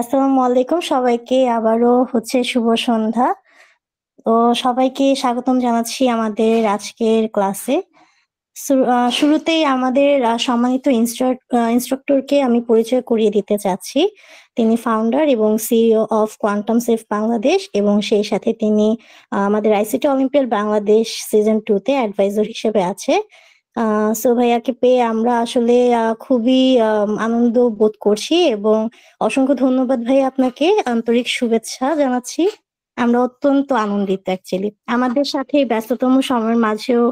আসসালামু আলাইকুম সবাইকে আবারও শুভ সন্ধ্যা। তো সবাইকে স্বাগতম জানাচ্ছি আমাদের আজকের ক্লাসে। শুরুতেই আমাদের সম্মানিত ইন্সট্রাক্টরকে আমি পরিচয় করিয়ে দিতে চাচ্ছি। তিনি ফাউন্ডার এবং CEO of quantum safe Bangladesh এবং সেই সাথে তিনি আমাদের আইসিটি অলিম্পিয়াড বাংলাদেশ সিজন 2 তে অ্যাডভাইজর হিসেবে আছে। সো ভাইয়াকে পেয়ে আমরা আসলে খুবই আনন্দ বোধ করছি এবং অসংখ্য ধন্যবাদ ভাইয়া আপনাকে। আন্তরিক শুভেচ্ছা জানাচ্ছি। আমরা অত্যন্ত আনন্দিত অ্যাকচুয়ালি। আমাদের সাথে এই ব্যস্ততম সময়ের মাঝেও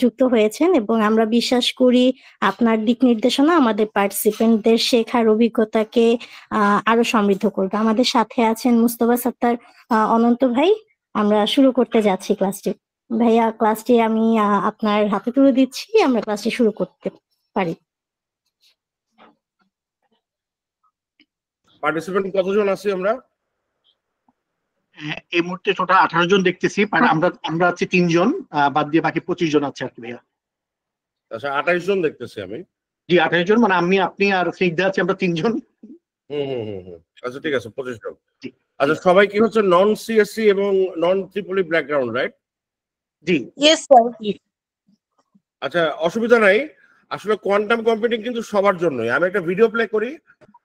যুক্ত হয়েছেন এবং আমরা বিশ্বাস করি আপনার দিক নির্দেশনা আমাদের পার্টিসিপেন্টদের শেখার অভিজ্ঞতাকে আরো সমৃদ্ধ করবে। আমাদের সাথে আছেন মুস্তফা সত্তার অনন্ত ভাই। আমরা শুরু করতে যাচ্ছি ক্লাসটি। ভাইয়া ক্লাসটি আমি আপনার হাতে তুলে দিচ্ছি, আমরা ক্লাসটি শুরু করতে পারি। পার্টিসিপেন্ট কতজন আছি আমরা? এই মুহূর্তে টোটাল 18 জন দেখতেছি, আমরা আছি 3 জন, বাদ দিয়ে বাকি 25 জন আছে আর কি ভাইয়া। আচ্ছা 28 জন দেখতেছি আমি। জি 28 জন, মানে আমি, আপনি আর স্নিগ্ধা আছি, আমরা 3 জন। আচ্ছা ঠিক আছে 25 জন। আচ্ছা সবাই কি হচ্ছে নন সিএসসি এবং নন ট্রিপলি ব্যাকগ্রাউন্ড, রাইট? জি ইয়েস স্যার। আচ্ছা অসুবিধা নাই, আসলে কোয়ান্টাম কম্পিউটিং কিন্তু সবার জন্যই। আমি একটা ভিডিও প্লে করি,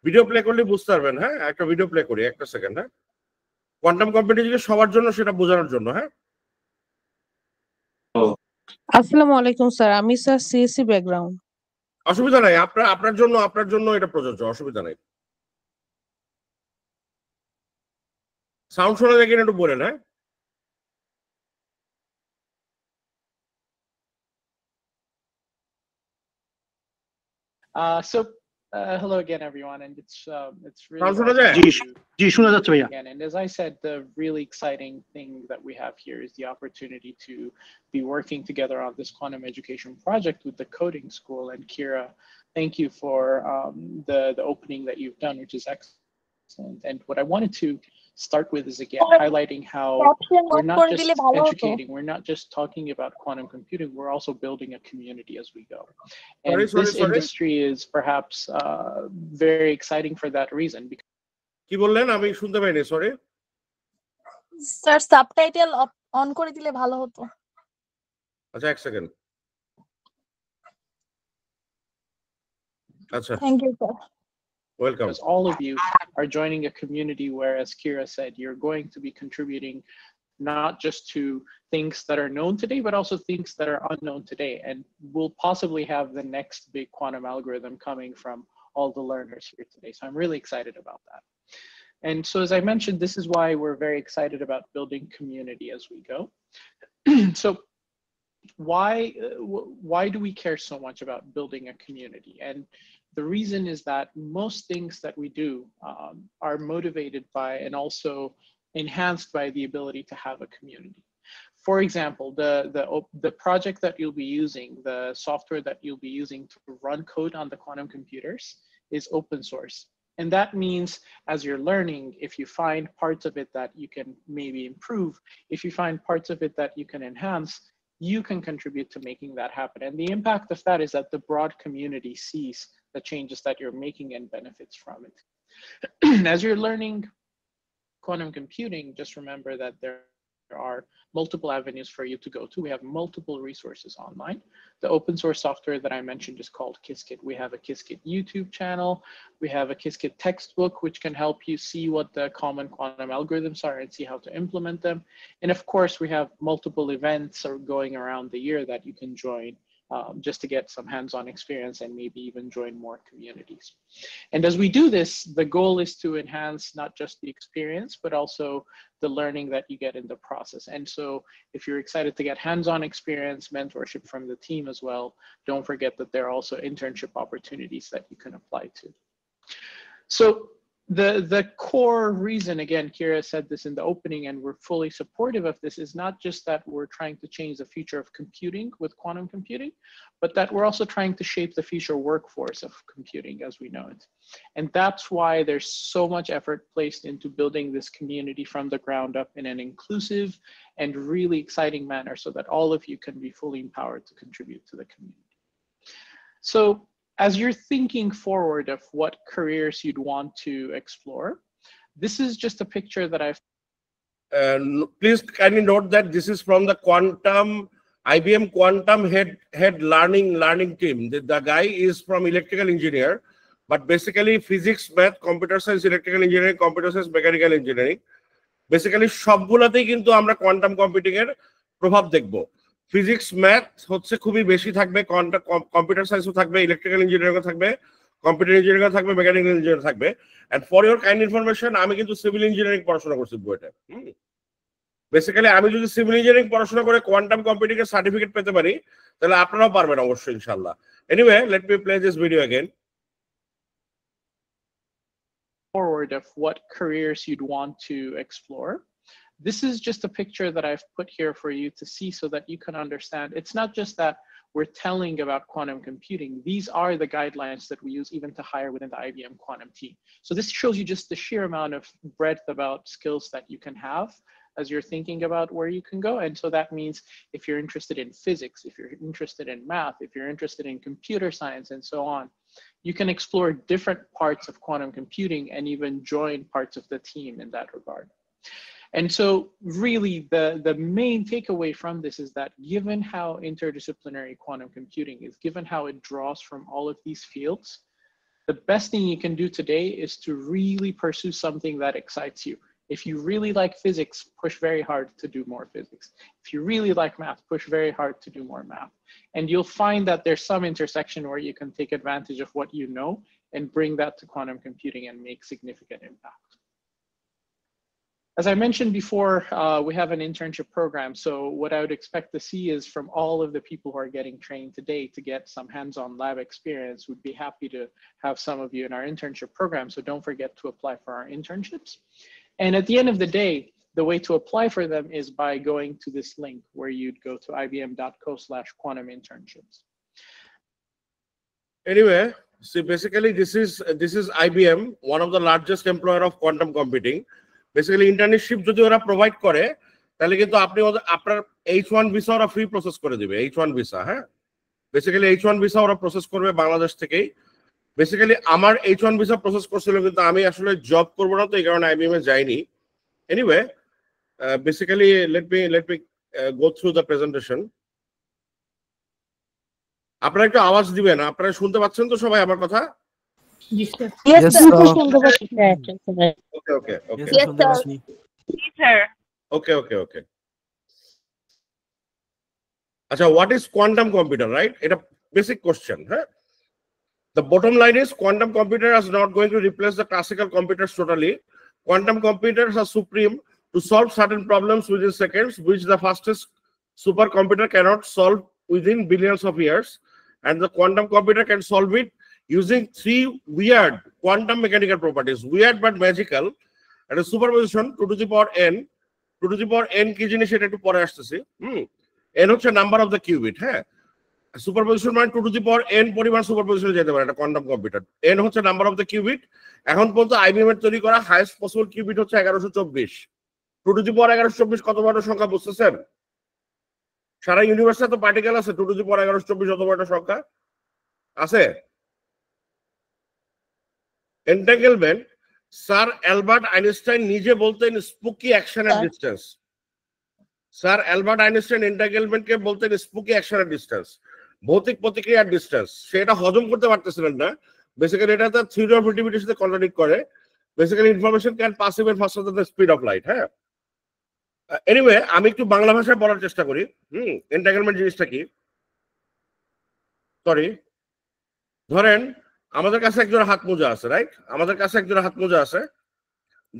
ভিডিও প্লে করলে বুঝতে পারবেন। হ্যাঁ একটা ভিডিও প্লে করি, একটা সেকেন্ড। হ্যাঁ কোয়ান্টাম কম্পিউটিং সবার জন্য সেটা বোঝানোর জন্য। হ্যাঁ আসসালামু আলাইকুম স্যার, আমি স্যার সিএসসি ব্যাকগ্রাউন্ড। অসুবিধা নাই, আপনার জন্য এটা প্রযোজ্য, অসুবিধা নাই। সাউন্ড শোনা যায় কিনা একটু বলেন। হ্যাঁ Hello again, everyone, and it's really Sounds awesome good. জি শোনা যাচ্ছে ভাইয়া। again. And as I said, the really exciting thing that we have here is the opportunity to be working together on this quantum education project with the coding school. And Kira, thank you for the opening that you've done, which is excellent. And what I wanted to start with is again highlighting how we're not just educating, we're not just talking about quantum computing, we're also building a community as we go. And this industry is perhaps very exciting for that reason. কি বললেন আমি শুনতে পাইনি, sorry sir. Subtitle on করে দিলে ভালো হতো। আচ্ছা এক সেকেন্ড। আচ্ছা thank you sir. Welcome. Because all of you are joining a community where, as Kira said, you're going to be contributing not just to things that are known today, but also things that are unknown today. And we'll possibly have the next big quantum algorithm coming from all the learners here today. So I'm really excited about that. And so, as I mentioned, this is why we're very excited about building community as we go. So why do we care so much about building a community? And the reason is that most things that we do are motivated by and also enhanced by the ability to have a community. For example, the project that you'll be using, the software that you'll be using to run code on the quantum computers is open source. And that means as you're learning, if you find parts of it that you can maybe improve, if you find parts of it that you can enhance, you can contribute to making that happen. And the impact of that is that the broad community sees the changes that you're making and benefits from it. As you're learning quantum computing, just remember that there are multiple avenues for you to go to. We have multiple resources online. The open source software that I mentioned is called Qiskit. We have a Qiskit YouTube channel. We have a Qiskit textbook, which can help you see what the common quantum algorithms are and see how to implement them. And of course, we have multiple events going around the year that you can join just to get some hands-on experience and maybe even join more communities. And as we do this, the goal is to enhance not just the experience, but also the learning that you get in the process. And so if you're excited to get hands-on experience, mentorship from the team as well, don't forget that there are also internship opportunities that you can apply to. So the core reason, again, Kira said this in the opening, and we're fully supportive of this, is not just that we're trying to change the future of computing with quantum computing, but that we're also trying to shape the future workforce of computing as we know it. And that's why there's so much effort placed into building this community from the ground up in an inclusive and really exciting manner so that all of you can be fully empowered to contribute to the community. So as you're thinking forward of what careers you'd want to explore, This is just a picture that I've Please kindly note that this is from the IBM Quantum head learning team. The guy is from electrical engineer, but basically physics, math, computer science, electrical engineering, computer science, mechanical engineering. Basically সবগুলাতেই কিন্তু আমরা quantum computing এর প্রভাব দেখব। Physics math হচ্ছে খুবই বেশি থাকবে, computer সায়েন্সও থাকবে, ইলেকট্রিক্যাল ইঞ্জিনিয়ারিংও থাকবে, কম্পিউটার ইঞ্জিনিয়ারিংও থাকবে, মেকানিক্যাল ইঞ্জিনিয়ারিং থাকবে। And for your kind information, আমি কিন্তু সিভিল ইঞ্জিনিয়ারিং পড়াশোনা করছি বুয়েটে। বেসিক্যালি আমি যদি সিভিল ইঞ্জিনিয়ারিং পড়াশোনা করে কোয়ান্টাম কম্পিউটিং এর সার্টিফিকেট পেতে পারি, তাহলে আপনারাও পারবেন অবশ্যই ইনশাআল্লাহ। Anyway, let me play this video again. forward of what careers you'd want to explore. This is just a picture that I've put here for you to see so that you can understand. It's not just that we're telling about quantum computing. These are the guidelines that we use even to hire within the IBM quantum team. So this shows you just the sheer amount of breadth about skills that you can have as you're thinking about where you can go. And so that means if you're interested in physics, if you're interested in math, if you're interested in computer science and so on, you can explore different parts of quantum computing and even join parts of the team in that regard. And so really the main takeaway from this is that given how interdisciplinary quantum computing is, given how it draws from all of these fields, the best thing you can do today is to really pursue something that excites you. If you really like physics, push very hard to do more physics. If you really like math, push very hard to do more math. And you'll find that there's some intersection where you can take advantage of what you know and bring that to quantum computing and make significant impact. As I mentioned before, we have an internship program. So what I would expect to see is from all of the people who are getting trained today to get some hands-on lab experience. We'd be happy to have some of you in our internship program. So don't forget to apply for our internships. And at the end of the day, the way to apply for them is by going to this link where you'd go to ibm.co/quantum internships. Anyway, so basically this is IBM, one of the largest employer of quantum computing. Basically internship যদি ওরা provide করে, তাহলে কিন্তু আপনি আপনার H1 visa ওরা free process করে দিবে। H1 ভিসা, হ্যাঁ, বেসিক্যালি H1 ভিসা ওরা প্রসেস করবে বাংলাদেশ থেকেই। বেসিক্যালি আমার H1 ভিসা প্রসেস করছিল, কিন্তু আমি আসলে জব করব না, তো এই কারণে IBM এ যাইনি। Anyway, basically let me go through the presentation. আপনারা একটু আওয়াজ দিবেন, আপনারা শুনতে পাচ্ছেন তো সবাই আমার কথা? Yes, sir. Okay. Yes, sir. Okay. Acha, what is quantum computer, right? It's a basic question, huh? The bottom line is quantum computer is not going to replace the classical computers totally. Quantum computers are supreme to solve certain problems within seconds, which the fastest supercomputer cannot solve within billions of years. And the quantum computer can solve it using 3 weird quantum mechanical properties, weird but magical, and a superposition 2 to the power n. 2 to the power n কি জিনিস এটা একটু পরে আসতেছি। n হচ্ছে number of the cubit, হ্যাঁ। Superposition মানে 2 to the power n পরিমাণ সুপারপজিশনে যেতে পারে এটা কোয়ান্টাম কম্পিউটার। n হচ্ছে নাম্বার অফ দ্য কিউবিট। এখন পর্যন্ত IBM এর তৈরি করা হাইয়েস্ট পসিবল কিউবিট হচ্ছে 1124। 2 to the power 1124 কত বড় সংখ্যা বুঝতেছেন? সারা ইউনিভার্সে তো পার্টিকেল আছে, 2 to the power 1124 কত বড় সংখ্যা আছে? এন্টাঙ্গেলমেন্ট স্যার অ্যালবার্ট আইনস্টাইন নিজে বলতেন স্পুকি অ্যাকশন এট ডিসটেন্স। স্যার অ্যালবার্ট আইনস্টাইন এন্টাঙ্গেলমেন্টকে বলতেন স্পুকি অ্যাকশন এট ডিসটেন্স, ভৌতিক প্রতিক্রিয়ার ডিসটেন্স। সেটা হজম করতে পারতেছিলেন না। বেসিক্যালি এটা তার থিওরি অফ রিলেটিভিটির সাথে কন্ট্রাডিক্ট করে। Basically information can pass even ফাস্টার than the speed of light, হ্যাঁ। এনিওয়ে, আমি একটু বাংলা ভাষায় বলার চেষ্টা করি। এন্টাঙ্গেলমেন্ট জিনিসটা কি? সরি, ধরেন আমাদের কাছে একজোড়া হাত মোজা আছে, রাইট? আমাদের কাছে একজোড়া হাত মোজা আছে।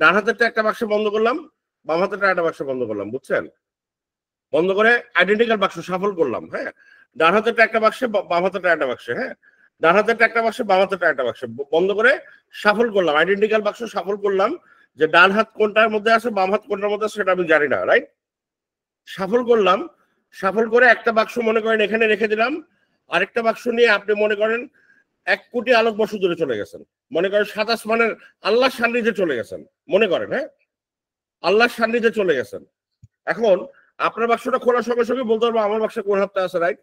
ডান হাতেরটা একটা বাক্সে বন্ধ করলাম, বাম হাতেরটা একটা বাক্সে বন্ধ করলাম, বুঝছেন? বন্ধ করে আইডেন্টিক্যাল বাক্স সাফল করলাম, হ্যাঁ। ডান হাতেরটা একটা বাক্সে, বাম হাতেরটা একটা বাক্সে, হ্যাঁ। ডান হাতেরটা একটা বাক্সে, বাম হাতেরটা একটা বাক্সে বন্ধ করে সাফল করলাম, আইডেন্টিক্যাল বাক্স সাফল করলাম। যে ডান হাত কোনটার মধ্যে আছে, বাম হাত কোনটার মধ্যে আছে সেটা আমি জানি না, রাইট? সাফল করলাম, সাফল করে একটা বাক্স মনে করেন এখানে রেখে দিলাম, আরেকটা বাক্স নিয়ে আপনি মনে করেন 1 কোটি আলোকবর্ষ দূরে চলে গেছেন, মনে করেন 7 আসমানের আল্লাহর সান্নিধ্যে চলে গেছেন, মনে করেন, হ্যাঁ, আল্লাহর সান্নিধ্যে চলে গেছেন। এখন আপনার বাক্সটা খোলার সঙ্গে সঙ্গে বলতে পারবো আমার বাক্সে কোন হাতটা আছে, রাইট?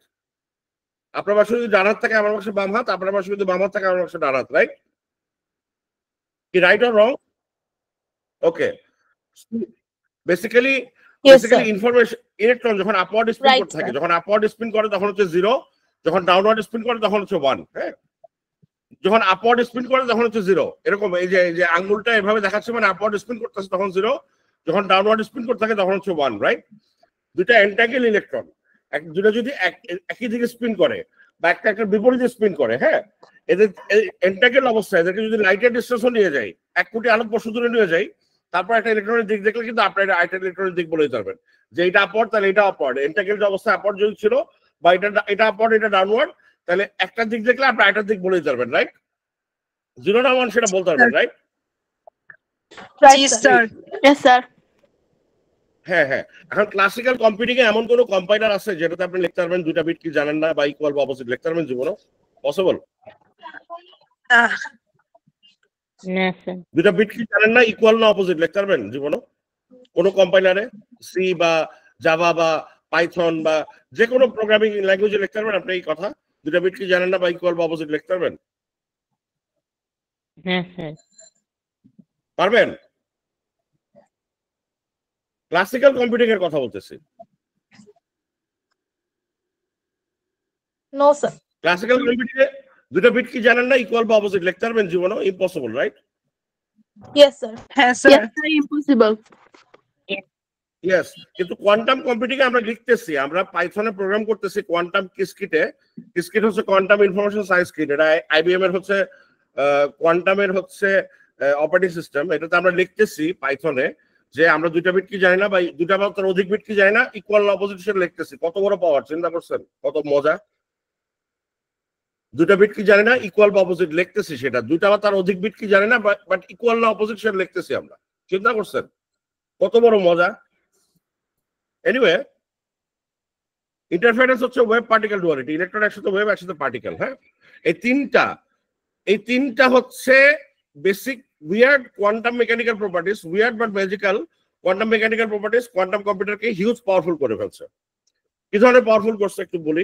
আপনার বাক্সে যদি ডান হাত থাকে আমার বাক্সে বাম হাত, আপনার বাক্সে যদি বাম হাত থাকে আমার বাক্সে ডান হাত, রাইট? কি right or wrong? Okay, basically Yes, sir. Information electron যখন আপওয়ার্ড স্পিন Right, করতে থাকে, sir. যখন আপওয়ার্ড স্পিন করে তখন হচ্ছে 0, যখন ডাউনওয়ার্ড স্পিন করে তখন হচ্ছে 1, হ্যাঁ, যখন আপওয়ার্ড স্পিন করে তখন হচ্ছে 0, এরকম এই যে আঙ্গুলটা এভাবে দেখাচ্ছে মানে আপওয়ার্ড স্পিন করতেছে তখন 0, যখন ডাউনওয়ার্ড স্পিন করতে থাকে তখন হচ্ছে 1, রাইট? দুইটা এন্টাগেল ইলেকট্রন দুটো যদি একই দিকে স্পিন করে বা একটা বিপরীতে স্পিন করে, হ্যাঁ, এদের এন্টাগেল অবস্থায় এদেরকে যদি লাইটের ডিসটেন্সও নিয়ে যায়, 1 কোটি আলোকবর্ষ দূরে নিয়ে যায়, তারপর একটা ইলেকট্রনের দিক দেখলে কিন্তু আপনার এটা ইলেকট্রনের দিক বলে দিতে পারবেন যে এটা আপওয়ার্ড, তাহলে এটা আপওয়ার্ড। এন্টাগেল অবস্থায় আপওয়ার্ড যদি ছিল বা এটা আপওয়ার্ড এটা ডাউনওয়ার্ড, তাহলে একটা দিক দেখলে আপনি আরেকটার দিক বলে দিতে পারবেন, রাইট? 0 না 1 সেটা বলতে পারবেন, right? Right, sir. Yes, sir. হ্যাঁ হ্যাঁ। এখন ক্লাসিক্যাল কম্পিউটিং এ এমন কোন কম্পাইলার আছে যেটাতে আপনি লিখতে পারবেন দুইটা বিট কি জানেন না বা ইকুয়াল বা অপোজিট লিখতে পারবেন জীবনে? পসিবল? না স্যার। দুইটা বিট কি জানেন না, ইকুয়াল না অপোজিট লিখতে পারবেন জীবনে কোন কম্পাইলারে? সি বা জাভা বা পাইথন বা যে কোনো প্রোগ্রামিং ল্যাঙ্গুয়েজে লিখতে পারবেন আপনি এই কথা? দুইটা বিট কি জানেন না বা ইকুয়াল বা অপোজিট লিখতে পারবেন? হ্যাঁ স্যার। পারবেন? ক্লাসিক্যাল কম্পিউটিং এর কথা বলতেছি। No, sir. ক্লাসিক্যাল কম্পিউটিং এ দুইটা বিট কি জানেন না, ইকুয়াল বা অপোজিট লিখতে পারবেন জীবনে? Impossible, right? Yes, sir. হ্যাঁ sir. Yes, sir. Impossible. Yes, কিন্তু কোয়ান্টাম কম্পিউটিং এ আমরা লিখতেছি, আমরা পাইথনে প্রোগ্রাম করতেছি কোয়ান্টাম কিসকিটে। কিসকিট হচ্ছে কোয়ান্টাম ইনফরমেশন সায়েন্স কিট, এটা আইবিএম এর হচ্ছে কোয়ান্টামের হচ্ছে অপারেটিং সিস্টেম। এটাতে আমরা লিখতেছি পাইথনে যে আমরা দুইটা বিট কি জানি না বা দুইটা বা তার অধিক বিট কি জানি না, ইকুয়াল না অপোজিট সেটা লিখতেছি। কত বড় পাওয়ার চিন্তা করছেন, কত মজা! দুইটা বিট কি জানি না, ইকুয়াল বা অপোজিট লিখতেছি, সেটা দুইটা বা তার অধিক বিট কি জানি না বাট ইকুয়াল না অপোজিট সেটা লিখতেছি আমরা। চিন্তা করছেন কত বড় মজা! এনিওয়ে, ইন্টারফারেন্স হচ্ছে ওয়েভ পার্টিকেল ডুয়ালিটি, ইলেকট্রন একসাথে ওয়েভ একসাথে পার্টিকেল, হ্যাঁ, এই তিনটা হচ্ছে basic weird quantum mechanical properties, weird but magical quantum mechanical properties quantum কম্পিউটারকে হিউজ পাওয়ারফুল করে ফেলছে। কি ধরনের পাওয়ারফুল করছে একটু বলি।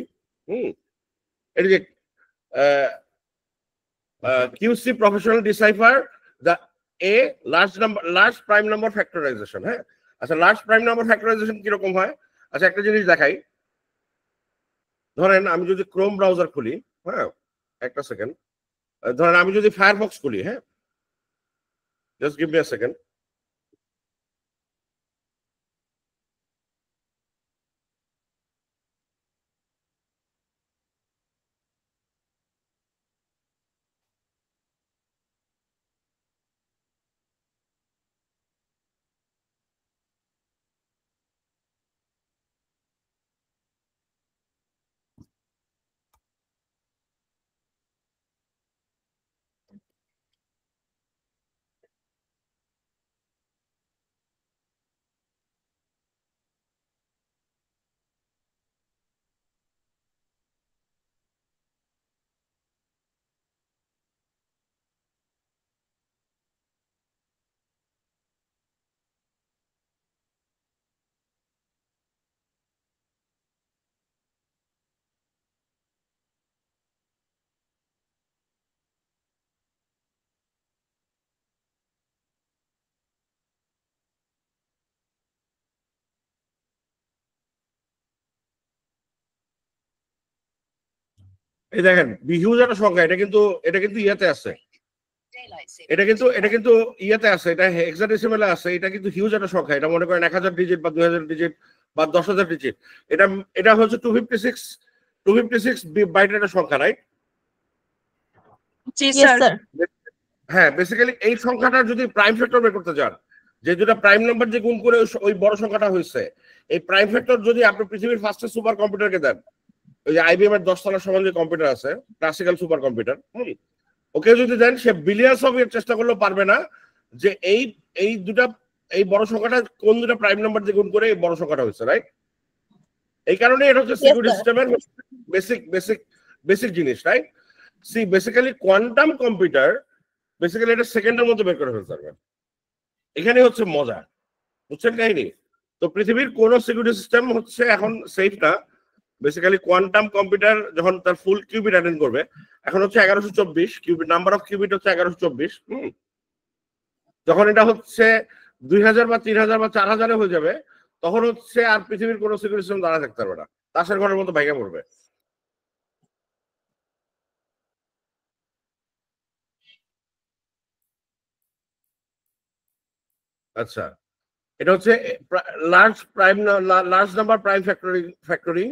এটা যে QC professional decipher the large prime number factorisation, হ্যাঁ। আচ্ছা, লার্জ প্রাইম নাম্বার ফ্যাক্টরাইজেশন কিরকম হয়? আচ্ছা, একটা জিনিস দেখাই। ধরেন আমি যদি ক্রোম ব্রাউজার খুলি, হ্যাঁ, একটা সেকেন্ড, ধরেন আমি যদি ফায়ারফক্স খুলি, হ্যাঁ, just give me a second. এই দেখেন হিউজ একটা সংখ্যা, এটা কিন্তু ইয়াতে আছে, এটা কিন্তু ইয়াতে আছে, এটা হেক্সাডেসিমালে আছে, এটা কিন্তু হিউজ একটা সংখ্যা। এটা মনে করেন 1000 ডিজিট বা 2000 ডিজিট বা 10,000 ডিজিট। এটা হচ্ছে 256 বাইটের একটা সংখ্যা, রাইট? Yes, sir. হ্যাঁ, বেসিক্যালি এই সংখ্যাটা যদি প্রাইম ফ্যাক্টর বের করতে চান, যে দুটা প্রাইম নাম্বার যে গুণ করে ওই বড় সংখ্যাটা হয়েছে, এই প্রাইম ফ্যাক্টর যদি আপনি পৃথিবীর ফার্স্টেস্ট সুপার কম্পিউটারকে দেন, ওই যে আইবিএম এর 10 তলার সমান যে কম্পিউটার আছে, ক্লাসিক্যাল সুপার কম্পিউটার, ওকে যদি দেন, সে বিলিয়ন্স অফ ইয়ার চেষ্টা করলেও পারবে না যে এই বড় সংখ্যাটা কোন দুটা প্রাইম নাম্বার দিয়ে গুণ করে এই বড় সংখ্যাটা হয়েছে, রাইট? এই কারণে এটা হচ্ছে সিকিউরিটি সিস্টেমের বেসিক জিনিস, right? See basically quantum computer basically এটা সেকেন্ডের মধ্যে বের করে ফেলতে পারবেন। এখানে হচ্ছে মজা, বুঝছেন কাহিনী? তো পৃথিবীর কোন সিকিউরিটি সিস্টেম হচ্ছে এখন সেফ না। বেসিক্যালি কোয়ান্টাম কম্পিউটার যখন তার ফুল কিউবিট অ্যাটেন্ড করবে, এখন হচ্ছে 1124 কিউবিট, নাম্বার অফ কিউবিট হচ্ছে 1124। যখন এটা হচ্ছে 2000 বা 3000 বা 4000 হয়ে যাবে, তখন হচ্ছে আর পৃথিবীর কোনো সিকিউরিটি সিস্টেম দাঁড়া থাকতে পারবে না, তাসের ঘরের মতো ভাইগা পড়বে। আচ্ছা, এটা হচ্ছে large number prime factoring,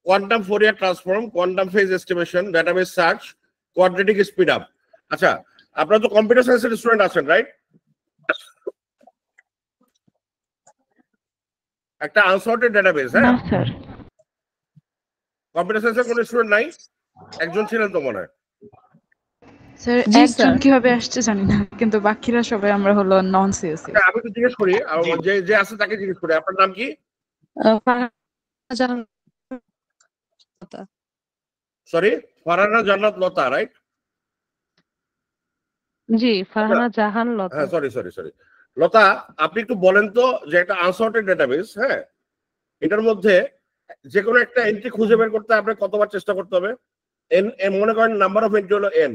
quantum Fourier transform, quantum phase estimation, database search, quadratic speed up. আচ্ছা, আপনারা তো কম্পিউটার সায়েন্সের স্টুডেন্ট আছেন, রাইট? একটা আনসর্টেড ডাটাবেস, হ্যাঁ? না স্যার। কম্পিউটার সায়েন্সের কোনো স্টুডেন্ট নাই? একজন ছিলেন তো মনে হয়। স্যার জি একজন স্যার। কিভাবে আসছে জানি না, কিন্তু বাকিরা সবাই আমরা হলো নন সিএসসি। আচ্ছা, আমি তো জিজ্ঞেস করি, যে আছে তাকে জিজ্ঞেস করি, আপনার নাম কি? সরি, ফারহানা জান্নাত লতা, রাইট? জি, ফারহানা জাহান লতা। হ্যাঁ, সরি লতা, আপনি একটু বলেন তো যে একটা আনসর্টেড ডেটাবেস, হ্যাঁ, এটার মধ্যে যে কোনো একটা এন্ট্রি খুঁজে বের করতে আপনার কতবার চেষ্টা করতে হবে? এন মনে করেন নাম্বার অফ এন্ট্রি হলো n,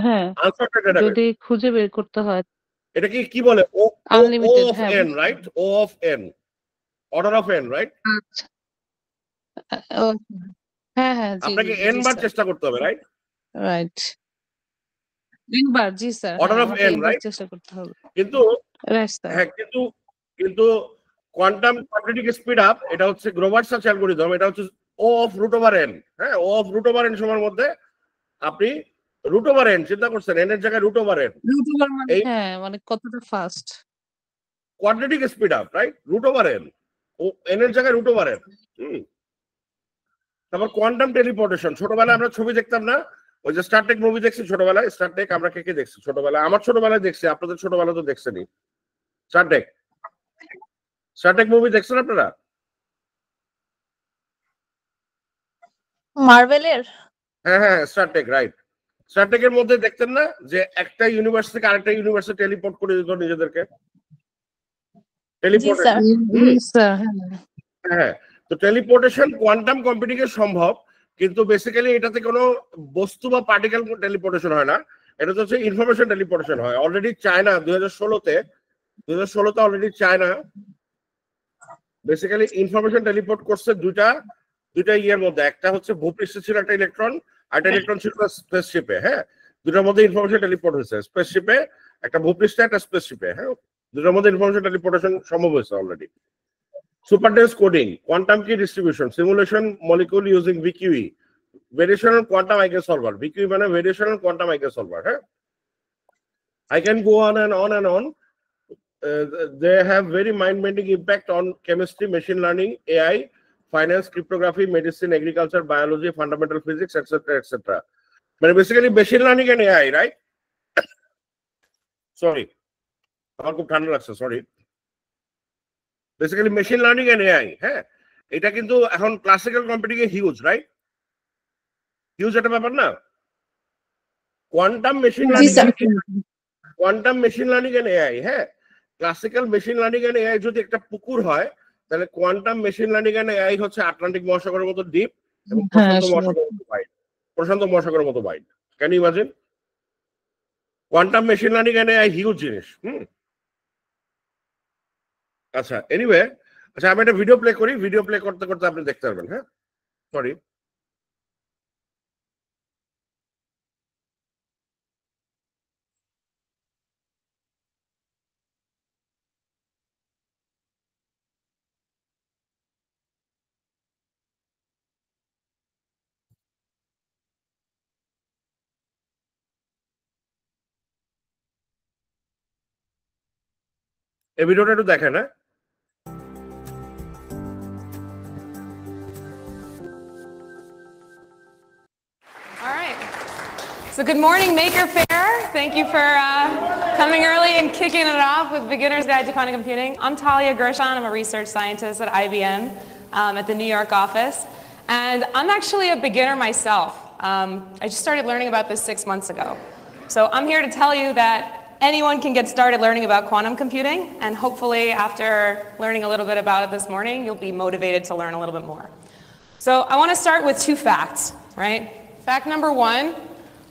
হ্যাঁ, আনসর্টেড ডেটাবেস। যদি খুঁজে বের করতে হয় এটা কি বলে? ও আনলিমিটেড, অফ হ্যাঁ। n, right? O of n, order of n, right? আচ্ছা। ও, হ্যাঁ হ্যাঁ, জি আপনাকে জি n জি বার স্যার। চেষ্টা করতে হবে, রাইট? রাইট। একবার, জি স্যার, অর্ডার হ্যাঁ, অফ আমাকে n, একবার রাইট? চেষ্টা করতে হবে। কিন্তু রাইট স্যার। হ্যাঁ, কিন্তু কোয়ান্টাম কোয়াড্রেটিক স্পিড আপ, এটা হচ্ছে গ্রোভার সার্চ অ্যালগরিদম, এটা হচ্ছে ও অফ রুট ওভার n, হ্যাঁ, ও অফ রুট ওভার n সময়ের মধ্যে আপনি রুট ওভার n চিন্তা করছেন, n এর জায়গায় root over n, root over মানে, এই হ্যাঁ, মানে কতটা fast. Quadratic speed up, right? Root over n, ও n এর জায়গায় রুট ওভার n। তারপর কোয়ান্টাম টেলিপোর্টেশন, ছোটবেলায় আমরা ছবি দেখতাম না, ওই যে স্টার ট্রেক মুভি দেখছি ছোটবেলায়, স্টার ট্রেক আমরা কে দেখছি ছোটবেলায়? আমার ছোটবেলায় দেখছি, আপনাদের ছোটবেলায় তো দেখছেনই। স্টার ট্রেক মুভি দেখছেন আপনারা? মার্ভেলের? হ্যাঁ, স্টার ট্রেক, রাইট। স্টার ট্রেকের মধ্যে দেখতেন না যে একটা ইউনিভার্স থেকে আরেকটা ইউনিভার্সে টেলিপোর্ট করে দিত নিজেদেরকে? জি স্যার। স্যার, হ্যাঁ, তো টেলিপোর্টেশন কোয়ান্টাম কম্পিউটিং এ সম্ভব, কিন্তু বেসিক্যালি এটাতে কোনো বস্তু বা পার্টিকেল টেলিপোর্টেশন হয় না, এটা হচ্ছে ইনফরমেশন টেলিপোর্টেশন হয়। অলরেডি চায়না 2016তে already China basically information teleport করছে দুইটা ইয়ের মধ্যে। একটা হচ্ছে ভূপৃষ্ঠে ছিল একটা ইলেকট্রন, আর একটা ইলেকট্রন ছিল স্পেসশিপে, হ্যাঁ, দুটার মধ্যে ইনফরমেশন টেলিপোর্ট হয়েছে, স্পেসশিপে একটা, ভূপৃষ্ঠে একটা, স্পেসশিপে, হ্যাঁ, দুটার মধ্যে ইনফরমেশন টেলিপোর্টেশন সম্ভব হয়েছে already. Super dense coding, quantum key distribution, simulation molecule using VQE, variational quantum eigensolver. VQE মানে variational quantum eigensolver, huh? I can go on and on and on. They have very mind-bending impact on chemistry, machine learning, AI, finance, cryptography, medicine, agriculture, biology, fundamental physics, etc., etc. But basically, machine learning and AI, right? Sorry, আমার খুব ঠান্ডা লাগছে, sorry. Basically machine learning and AI, হ্যাঁ, এটা কিন্তু এখন classical computing এ huge, right? Huge একটা ব্যাপার না? Quantum machine learning and AI, হ্যাঁ, classical machine learning and AI যদি একটা পুকুর হয়, তাহলে quantum machine learning and AI হচ্ছে আটলান্টিক মহাসাগরের মতো ডিপ এবং প্রশান্ত মহাসাগরের মতো wide. Can you imagine? Quantum machine learning and AI huge জিনিস। আচ্ছা, এনিওয়ে, আচ্ছা, আমি একটা ভিডিও প্লে করি, ভিডিও প্লে করতে করতে আপনি দেখতে পারবেন, হ্যাঁ, সরি। এই ভিডিওটা একটু দেখেন, হ্যাঁ। All right. So good morning, Maker Fair. Thank you for coming early and kicking it off with Beginner's Guide to Quantum Computing. I'm Talia Gershon. I'm a research scientist at IBM at the New York office. And I'm actually a beginner myself. I just started learning about this 6 months ago. So I'm here to tell you that anyone can get started learning about quantum computing. And hopefully after learning a little bit about it this morning, you'll be motivated to learn a little bit more. So I want to start with 2 facts, right? Fact number 1,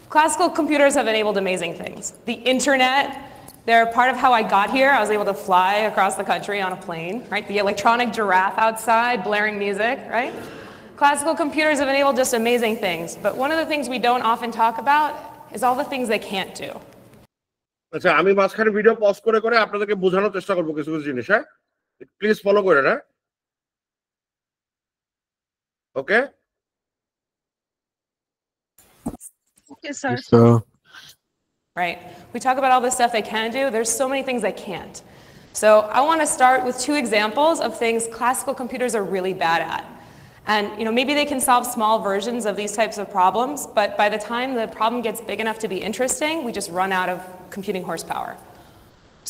Classical computers have enabled amazing things. The internet, they're part of how I got here. I was able to fly across the country on a plane, right? The electronic giraffe outside, blaring music, right? Classical computers have enabled just amazing things. But one of the things we don't often talk about is all the things they can't do. আচ্ছা আমি মাঝখানে video pause করে করে আপনাদেরকে বোঝানোর চেষ্টা করব কিছু কিছু জিনিস হ্যাঁ প্লিজ ফলো করেন হ্যাঁ ওকে Okay, sir. Right? We talk about all the stuff they can do. There's so many things they can't. So I want to start with two examples of things classical computers are really bad at. And maybe they can solve small versions of these types of problems, but by the time the problem gets big enough to be interesting, we just run out of computing horsepower.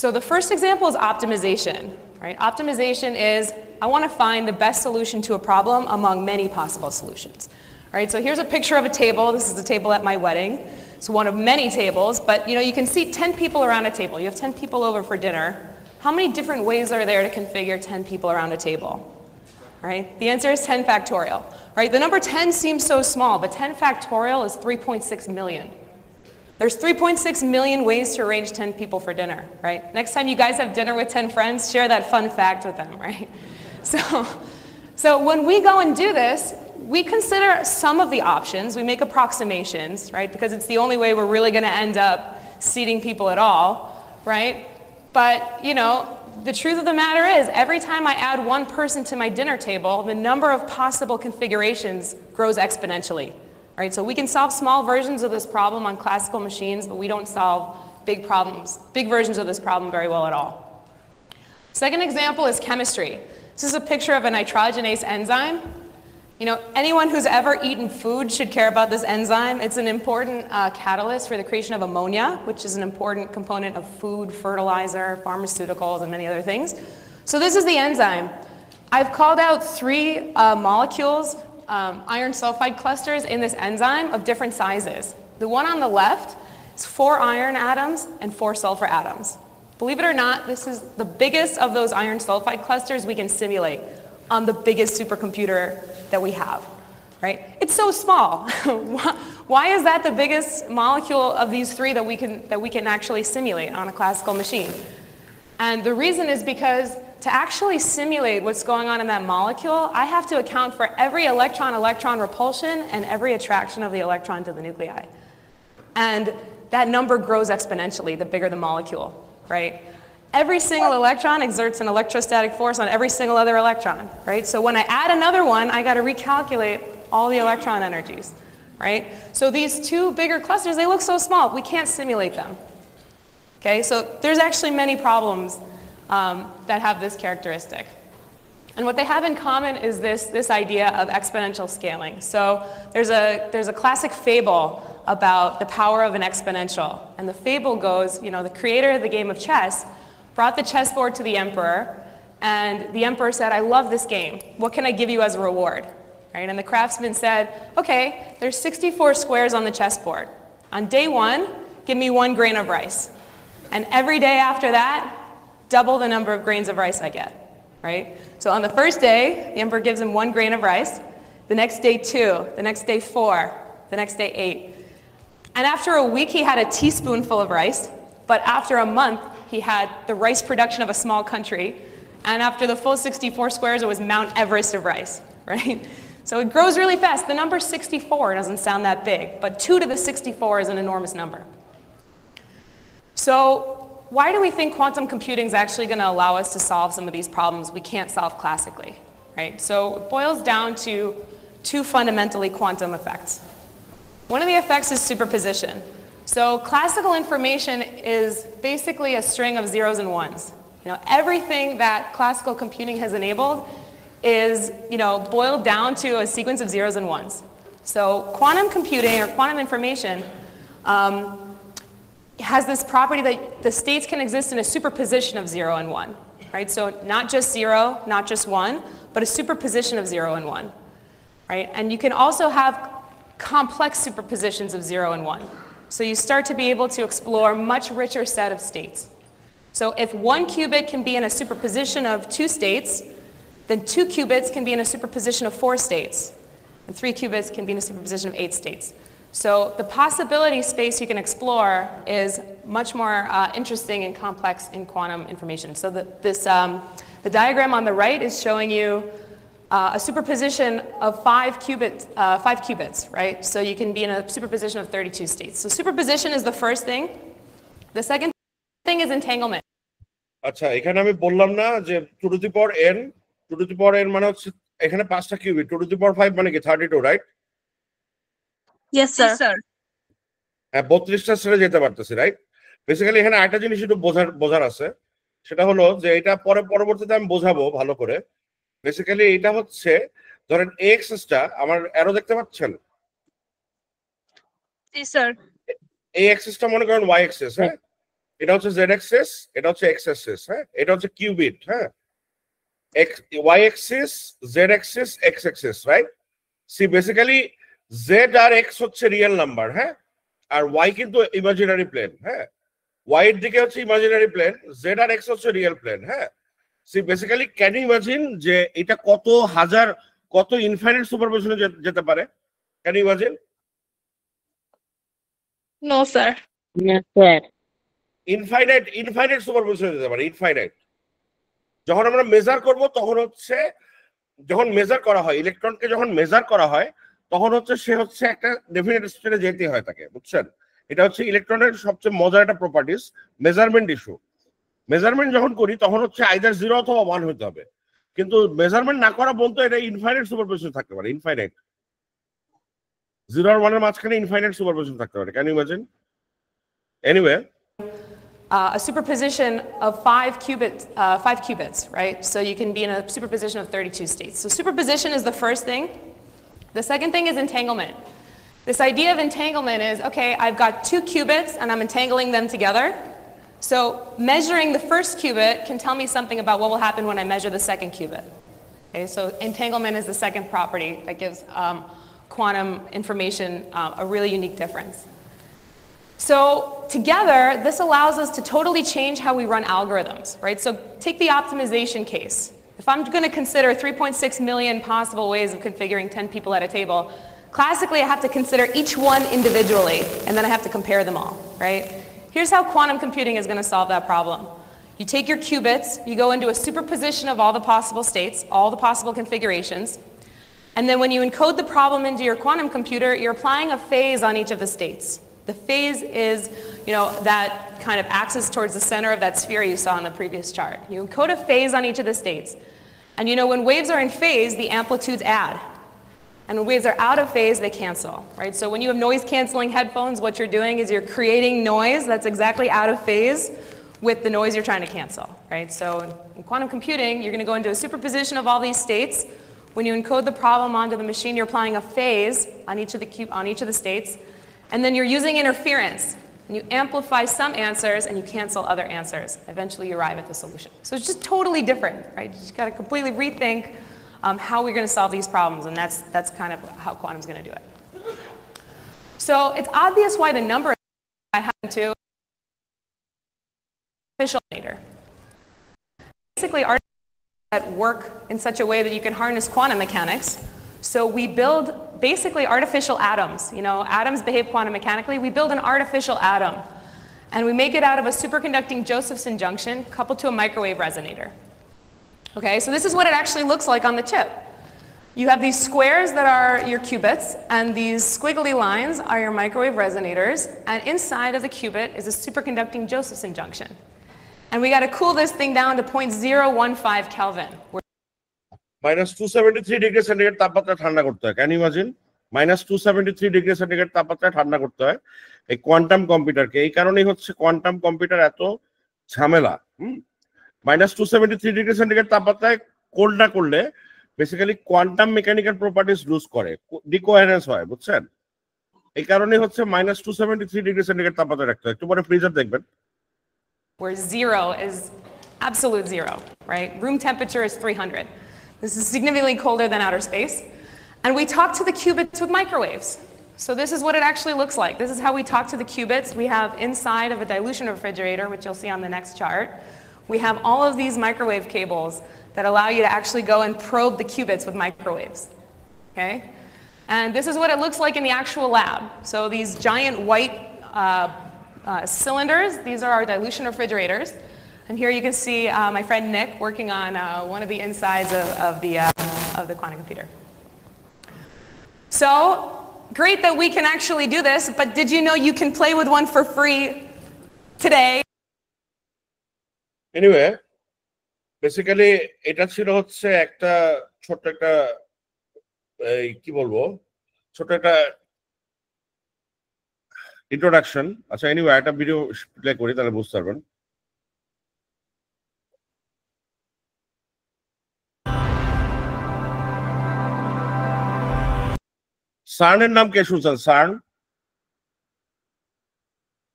So the first example is optimization. Right? Optimization is I want to find the best solution to a problem among many possible solutions. All right, so here's a picture of a table. This is the table at my wedding. It's one of many tables, but you can see 10 people around a table. You have 10 people over for dinner. How many different ways are there to configure 10 people around a table? All right, the answer is 10 factorial. All right, the number 10 seems so small, but 10 factorial is 3.6 million. There's 3.6 million ways to arrange 10 people for dinner, right? Next time you guys have dinner with 10 friends, share that fun fact with them, right? So when we go and do this, we consider some of the options, we make approximations, right? Because it's the only way we're really gonna end up seating people at all, right? But, the truth of the matter is every time I add one person to my dinner table, the number of possible configurations grows exponentially, right? So we can solve small versions of this problem on classical machines, but we don't solve big versions of this problem very well at all. Second example is chemistry. This is a picture of a nitrogenase enzyme. Anyone who's ever eaten food should care about this enzyme. It's an important catalyst for the creation of ammonia, which is an important component of food, fertilizer, pharmaceuticals, and many other things. So this is the enzyme. I've called out 3 molecules, iron sulfide clusters in this enzyme of different sizes. The one on the left is 4 iron atoms and 4 sulfur atoms. Believe it or not, this is the biggest of those iron sulfide clusters we can simulate on the biggest supercomputer that we have, right? It's so small. Why is that the biggest molecule of these 3 that we can actually simulate on a classical machine? And the reason is because to actually simulate what's going on in that molecule, I have to account for every electron-electron repulsion and every attraction of the electron to the nuclei. And that number grows exponentially the bigger the molecule, right? Every single electron exerts an electrostatic force on every single other electron, right? So when I add another one, I got to recalculate all the electron energies, right? So these 2 bigger clusters, they look so small, we can't simulate them. Okay, so there's actually many problems that have this characteristic. And what they have in common is this idea of exponential scaling. So there's a classic fable about the power of an exponential. And the fable goes, the creator of the game of chess brought the chessboard to the emperor, and the emperor said, I love this game. What can I give you as a reward? Right? And the craftsman said, okay, there's 64 squares on the chessboard. On day 1, give me 1 grain of rice. And every day after that, double the number of grains of rice I get. Right? So on the first day, the emperor gives him 1 grain of rice. The next day 2, the next day 4, the next day 8. And after a week, he had a teaspoonful of rice. But after a month, he had the rice production of a small country. And after the full 64 squares, it was Mount Everest of rice, right? So it grows really fast. The number 64 doesn't sound that big, but 2 to the 64 is an enormous number. So why do we think quantum computing is actually going to allow us to solve some of these problems we can't solve classically, right? So it boils down to 2 fundamentally quantum effects. One of the effects is superposition. So classical information is basically a string of zeros and ones. Everything that classical computing has enabled is, boiled down to a sequence of zeros and ones. So quantum computing or quantum information has this property that the states can exist in a superposition of 0 and 1, right? So not just 0, not just 1, but a superposition of 0 and 1, right? And you can also have complex superpositions of 0 and 1. So you start to be able to explore a much richer set of states. So if 1 qubit can be in a superposition of 2 states, then 2 qubits can be in a superposition of 4 states, and 3 qubits can be in a superposition of 8 states. So the possibility space you can explore is much more interesting and complex in quantum information. So the diagram on the right is showing you a superposition of 5 qubits, right? So you can be in a superposition of 32 states. So superposition is the first thing. The second thing is entanglement. আচ্ছা এখানে আমি বললাম না যে 2 to the power n মানে হচ্ছে এখানে 5টা কিউবিট 2 to the power 5 মানে কি 32 রাইট Yes, sir. হ্যাঁ 32টা ছেড়ে যেতে পারতেছি রাইট বেসিক্যালি এখানে একটা জিনিস একটু বোঝার আছে সেটা হলো যে এটা পরবর্তীতে আমি বোঝাবো ভালো করে বেসিক্যালি এটা হচ্ছে ধরেন a অ্যাক্সিসটা আমার অ্যারো দেখতে পাচ্ছেন জি স্যার a অ্যাক্সিসটা মনে করেন y অ্যাক্সিস হ্যাঁ এটা হচ্ছে z অ্যাক্সিস এটা হচ্ছে x অ্যাক্সিস হ্যাঁ এটা হচ্ছে কিউবিট হ্যাঁ y axis z axis x axis right see basically z আর x হচ্ছে রিয়েল নাম্বার হ্যাঁ আর y কিন্তু ইমাজিনারি প্লেন হ্যাঁ y এর দিকে হচ্ছে ইমাজিনারি প্লেন z আর x হচ্ছে রিয়েল প্লেন হ্যাঁ see basically can you imagine যে এটা কত ইনফাইনাইট সুপারপজিশনে যেতে পারে can you imagine no sir infinite সুপারপজিশনে যেতে পারে ইনফাইনাইট যখন আমরা মেজার করব তখন হচ্ছে যখন মেজার করা হয় ইলেকট্রনকে যখন মেজার করা হয় তখন হচ্ছে সে হচ্ছে একটা ডেফিনিট স্টেটে যেতে হয় তাকে বুঝছেন এটা হচ্ছে ইলেকট্রনের সবচেয়ে মজার একটা প্রপার্টিস মেজারমেন্ট ইস্যু মেজারমেন্ট যখন করি তখন হচ্ছে আইদার 0 অথবা 1 হতে হবে কিন্তু মেজারমেন্ট না করা বলতে এটা ইনফাইনাইট সুপারপজিশন থাকতে পারে ইনফাইনাইট 0 আর 1 এর মাঝখানে ইনফাইনাইট সুপারপজিশন থাকতে পারে can you imagine anyway a superposition of 5 qubits, right? So you can be in a superposition of 32 states. So superposition is the first thing. The second thing is entanglement. This idea of entanglement is, okay, I've got 2 qubits and I'm entangling them together. So measuring the first qubit can tell me something about what will happen when I measure the second qubit. Okay, so entanglement is the second property that gives quantum information a really unique difference. So together, this allows us to totally change how we run algorithms, right? So take the optimization case. If I'm going to consider 3.6 million possible ways of configuring 10 people at a table, classically I have to consider each one individually, and then I have to compare them all, right? Here's how quantum computing is going to solve that problem. You take your qubits, you go into a superposition of all the possible states, all the possible configurations, and then when you encode the problem into your quantum computer, you're applying a phase on each of the states. The phase is, that kind of axis towards the center of that sphere you saw in the previous chart. You encode a phase on each of the states. And when waves are in phase, the amplitudes add. And when waves are out of phase, they cancel, right? So when you have noise canceling headphones, what you're doing is you're creating noise that's exactly out of phase with the noise you're trying to cancel, right? So in quantum computing, you're going to go into a superposition of all these states. When you encode the problem onto the machine, you're applying a phase on each of the states. And then you're using interference. And you amplify some answers and you cancel other answers. Eventually you arrive at the solution. So it's just totally different, right? You just got to completely rethink how we're going to solve these problems. And that's kind of how quantum's going to do it. So it's obvious why the number I happen to artificial later. Basically, artificial that work in such a way that you can harness quantum mechanics. So we build basically artificial atoms. Atoms behave quantum mechanically. We build an artificial atom. And we make it out of a superconducting Josephson junction coupled to a microwave resonator. Okay, so this is what it actually looks like on the chip. You have these squares that are your qubits, and these squiggly lines are your microwave resonators. And inside of the qubit is a superconducting Josephson junction. And we got to cool this thing down to 0.015 Kelvin. minus 273 degree centigrade তাপমাত্রা ঠান্ডা করতে হয় can you imagine minus 273 degree centigrade তাপমাত্রা ঠান্ডা করতে হয় এই quantum কম্পিউটারকে এই কারণেই হচ্ছে কোয়ান্টাম কম্পিউটার এত ঝামেলা minus 273 ডিগ্রি সেন্টিগ্রেড তাপমাত্রায় কোল্ড না করলে basically quantum mechanical properties lose করে ডিকোয়ারেন্স হয় বুঝছেন এই কারণেই হচ্ছে minus 273 ডিগ্রি সেন্টিগ্রেড তাপমাত্রা রাখতে হয় একটু পরে ফ্রিজার দেখবেন where 0 is absolute 0, right? Room temperature is 300. This is significantly colder than outer space. And we talk to the qubits with microwaves. So this is what it actually looks like. This is how we talk to the qubits. We have inside of a dilution refrigerator, which you'll see on the next chart, we have all of these microwave cables that allow you to actually go and probe the qubits with microwaves. Okay? And this is what it looks like in the actual lab. So these giant white cylinders, these are our dilution refrigerators. And here you can see my friend Nick working on one of the insides of the quantum computer. So great that we can actually do this, but did you know you can play with one for free today? Anyway, basically এটা ছিল হচ্ছে একটা ছোট একটা কি বলবো ছোট একটা ইন্ট্রোডাকশন। আচ্ছা এনিওয়ে একটা ভিডিও প্লে করি তাহলে বুঝতে পারবেন। সার্নের নাম কে শুনছেন? সার্ন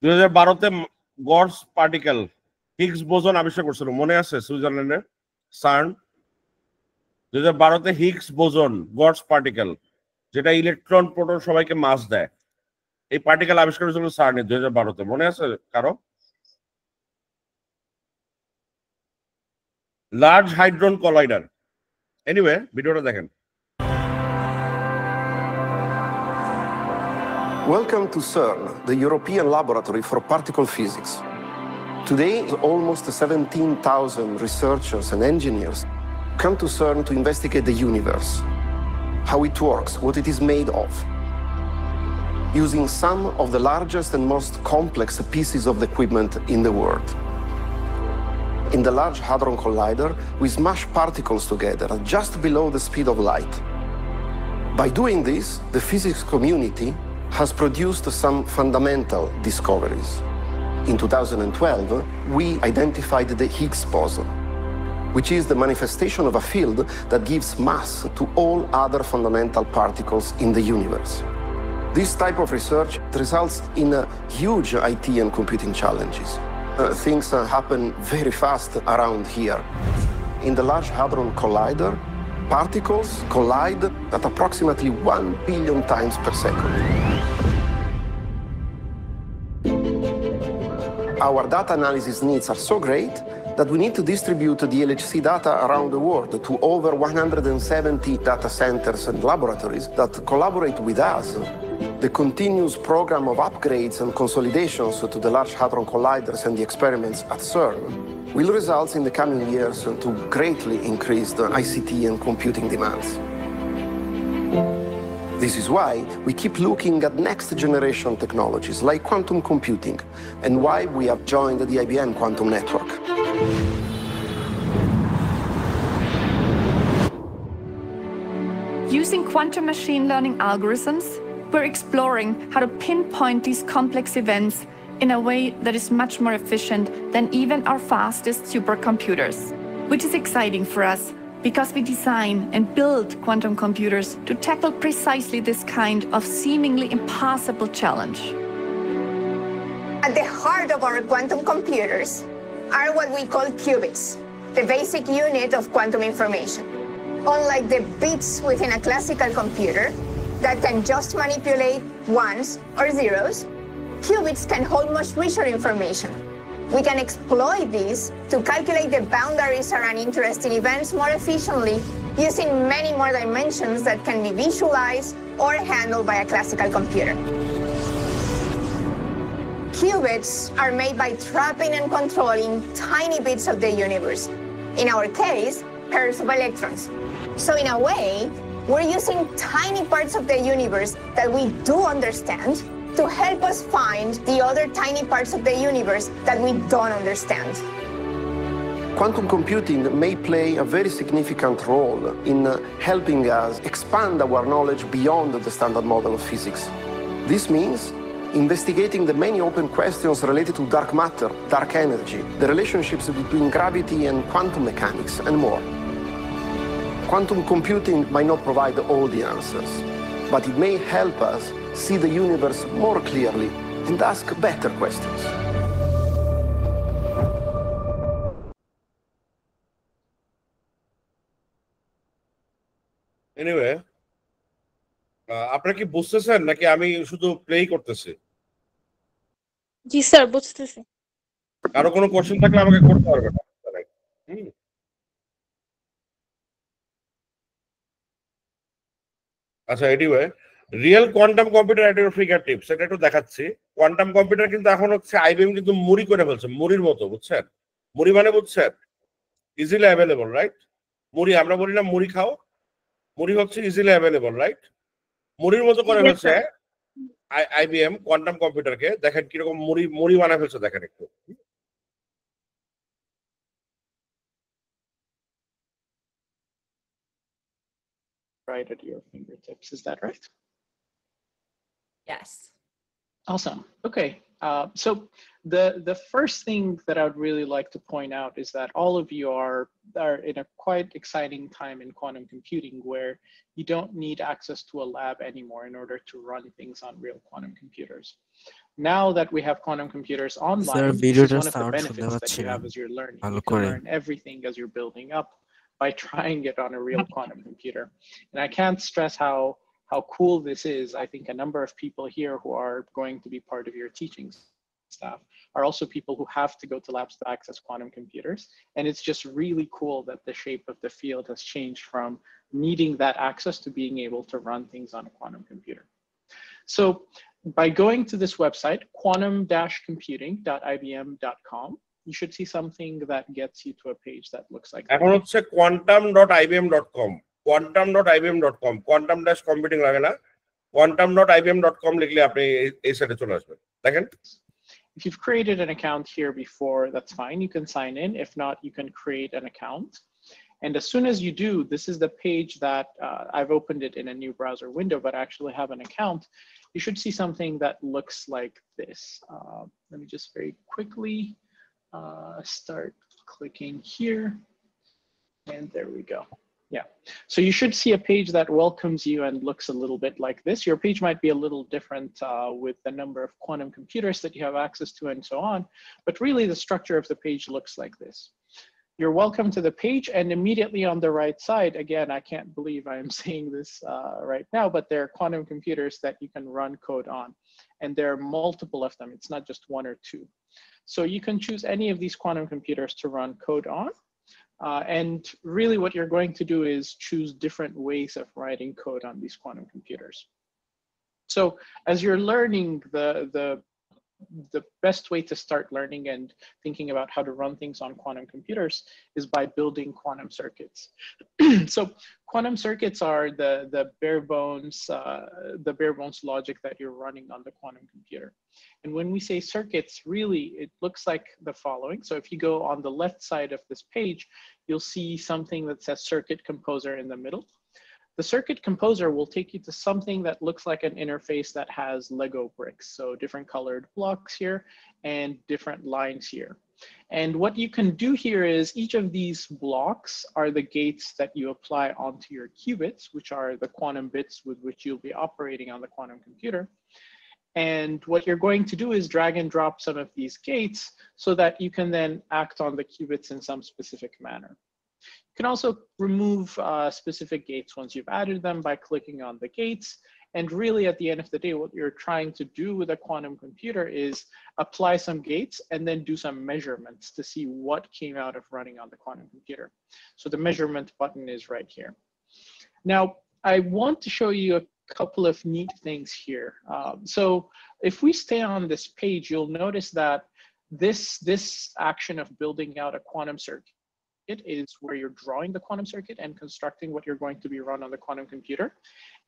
2012-তে গডস পার্টিকেল হিগস বোসন আবিষ্কার করছিল, মনে আছে? সুইজারল্যান্ডে সার্ন 2012-তে হিগস বোসন গডস পার্টিকেল, যেটা ইলেকট্রন প্রোটন সবাইকে মাস দেয়, এই পার্টিকেল আবিষ্কার করেছিল সার্নে 2012-তে, মনে আছে কারো? Large হাইড্রন collider. এনিওয়ে ভিডিওটা দেখেন। Welcome to CERN, the European Laboratory for Particle Physics. Today, almost 17,000 researchers and engineers come to CERN to investigate the universe, how it works, what it is made of, using some of the largest and most complex pieces of the equipment in the world. In the Large Hadron Collider, we smash particles together just below the speed of light. By doing this, the physics community has produced some fundamental discoveries. In 2012, we identified the Higgs boson, which is the manifestation of a field that gives mass to all other fundamental particles in the universe. This type of research results in huge IT and computing challenges. Things happen very fast around here. In the Large Hadron Collider, particles collide at approximately 1 billion times per second. Our data analysis needs are so great that we need to distribute the LHC data around the world to over 170 data centers and laboratories that collaborate with us. The continuous program of upgrades and consolidations to the Large Hadron Colliders and the experiments at CERN will result in the coming years to greatly increase the ICT and computing demands. This is why we keep looking at next-generation technologies like quantum computing, and why we have joined the IBM Quantum Network. Using quantum machine learning algorithms, we're exploring how to pinpoint these complex events in a way that is much more efficient than even our fastest supercomputers, which is exciting for us because we design and build quantum computers to tackle precisely this kind of seemingly impossible challenge. At the heart of our quantum computers are what we call qubits, the basic unit of quantum information. Unlike the bits within a classical computer that can just manipulate ones or zeros, qubits can hold much richer information. We can exploit these to calculate the boundaries around interesting events more efficiently using many more dimensions that can be visualized or handled by a classical computer. Qubits are made by trapping and controlling tiny bits of the universe, in our case, pairs of electrons. So in a way, we're using tiny parts of the universe that we do understand to help us find the other tiny parts of the universe that we don't understand. Quantum computing may play a very significant role in helping us expand our knowledge beyond the standard model of physics. This means investigating the many open questions related to dark matter, dark energy, the relationships between gravity and quantum mechanics, and more. Quantum computing might not provide all the answers, but it may help us see the universe more clearly and ask better questions. Anyway আপনারা কি বুঝতেছেন নাকি আমি শুধু প্লেই করতেছি? জি sir, বুঝতেছি। কারো কোনো কোশ্চেন থাকলে আমাকে করতে পারবেন। আচ্ছা এনিওয়ে রিয়েল কোয়ান্টাম কম্পিউটার একটা ফিগার টিপস এটা একটু দেখাচ্ছি। কোয়ান্টাম কম্পিউটার কিন্তু এখন হচ্ছে আইবিএম কিন্তু মুড়ি করে ফেলছে, মুড়ির মতো, বুঝছেন? মুড়ি মানে বুঝছেন, ইজিলি অ্যাভেলেবল, রাইট? মুড়ি আমরা বলি না মুড়ি খাও, মুড়ি হচ্ছে ইজিলি অ্যাভেলেবল, রাইট? মুড়ির মতো করে ফেলছে আইবিএম কোয়ান্টাম কম্পিউটারকে। দেখেন কিরকম মুড়ি মুড়ি বানায় ফেলছে, দেখেন একটু। Right at your fingertips, is that right? Yes. Awesome. Okay. So the first thing that I would really like to point out is that all of you are in a quite exciting time in quantum computing where you don't need access to a lab anymore in order to run things on real quantum computers. Now that we have quantum computers online, this is one of the benefits that you have as you're learning. You can learn everything as you're building up by trying it on a real quantum computer. And I can't stress how cool this is. I think a number of people here who are going to be part of your teaching staff are also people who have to go to labs to access quantum computers. And it's just really cool that the shape of the field has changed from needing that access to being able to run things on a quantum computer. So by going to this website, quantum-computing.ibm.com, you should see something that gets you to a page that looks like এখন হচ্ছে quantum.ibm.com, quantum.ibm.com, quantum-computing লাগে না, quantum.ibm.com লিখলে আপনি এই সাইটে চলে আসবেন। দেখেন, if you've created an account here before, that's fine, you can sign in. If not, you can create an account. And as soon as you do, this is the page that I've opened it in a new browser window, but I actually have an account. You should see something that looks like this. Let me just very quickly start clicking here, and there we go. Yeah, so you should see a page that welcomes you and looks a little bit like this. Your page might be a little different with the number of quantum computers that you have access to and so on, but really the structure of the page looks like this. You're welcome to the page, and immediately on the right side, again, I can't believe I am saying this right now, but there are quantum computers that you can run code on, and there are multiple of them. It's not just one or two. So you can choose any of these quantum computers to run code on. And really what you're going to do is choose different ways of writing code on these quantum computers. So as you're learning, the best way to start learning and thinking about how to run things on quantum computers is by building quantum circuits. So quantum circuits are the bare bones logic that you're running on the quantum computer. And when we say circuits, really, it looks like the following. So if you go on the left side of this page, you'll see something that says Circuit Composer in the middle. The Circuit Composer will take you to something that looks like an interface that has Lego bricks. So different colored blocks here and different lines here. And what you can do here is each of these blocks are the gates that you apply onto your qubits, which are the quantum bits with which you'll be operating on the quantum computer. And what you're going to do is drag and drop some of these gates so that you can then act on the qubits in some specific manner. You can also remove specific gates once you've added them by clicking on the gates. And really, at the end of the day, what you're trying to do with a quantum computer is apply some gates and then do some measurements to see what came out of running on the quantum computer. So the measurement button is right here. Now, I want to show you a couple of neat things here. So if we stay on this page, you'll notice that this action of building out a quantum circuit is where you're drawing the quantum circuit and constructing what you're going to be run on the quantum computer.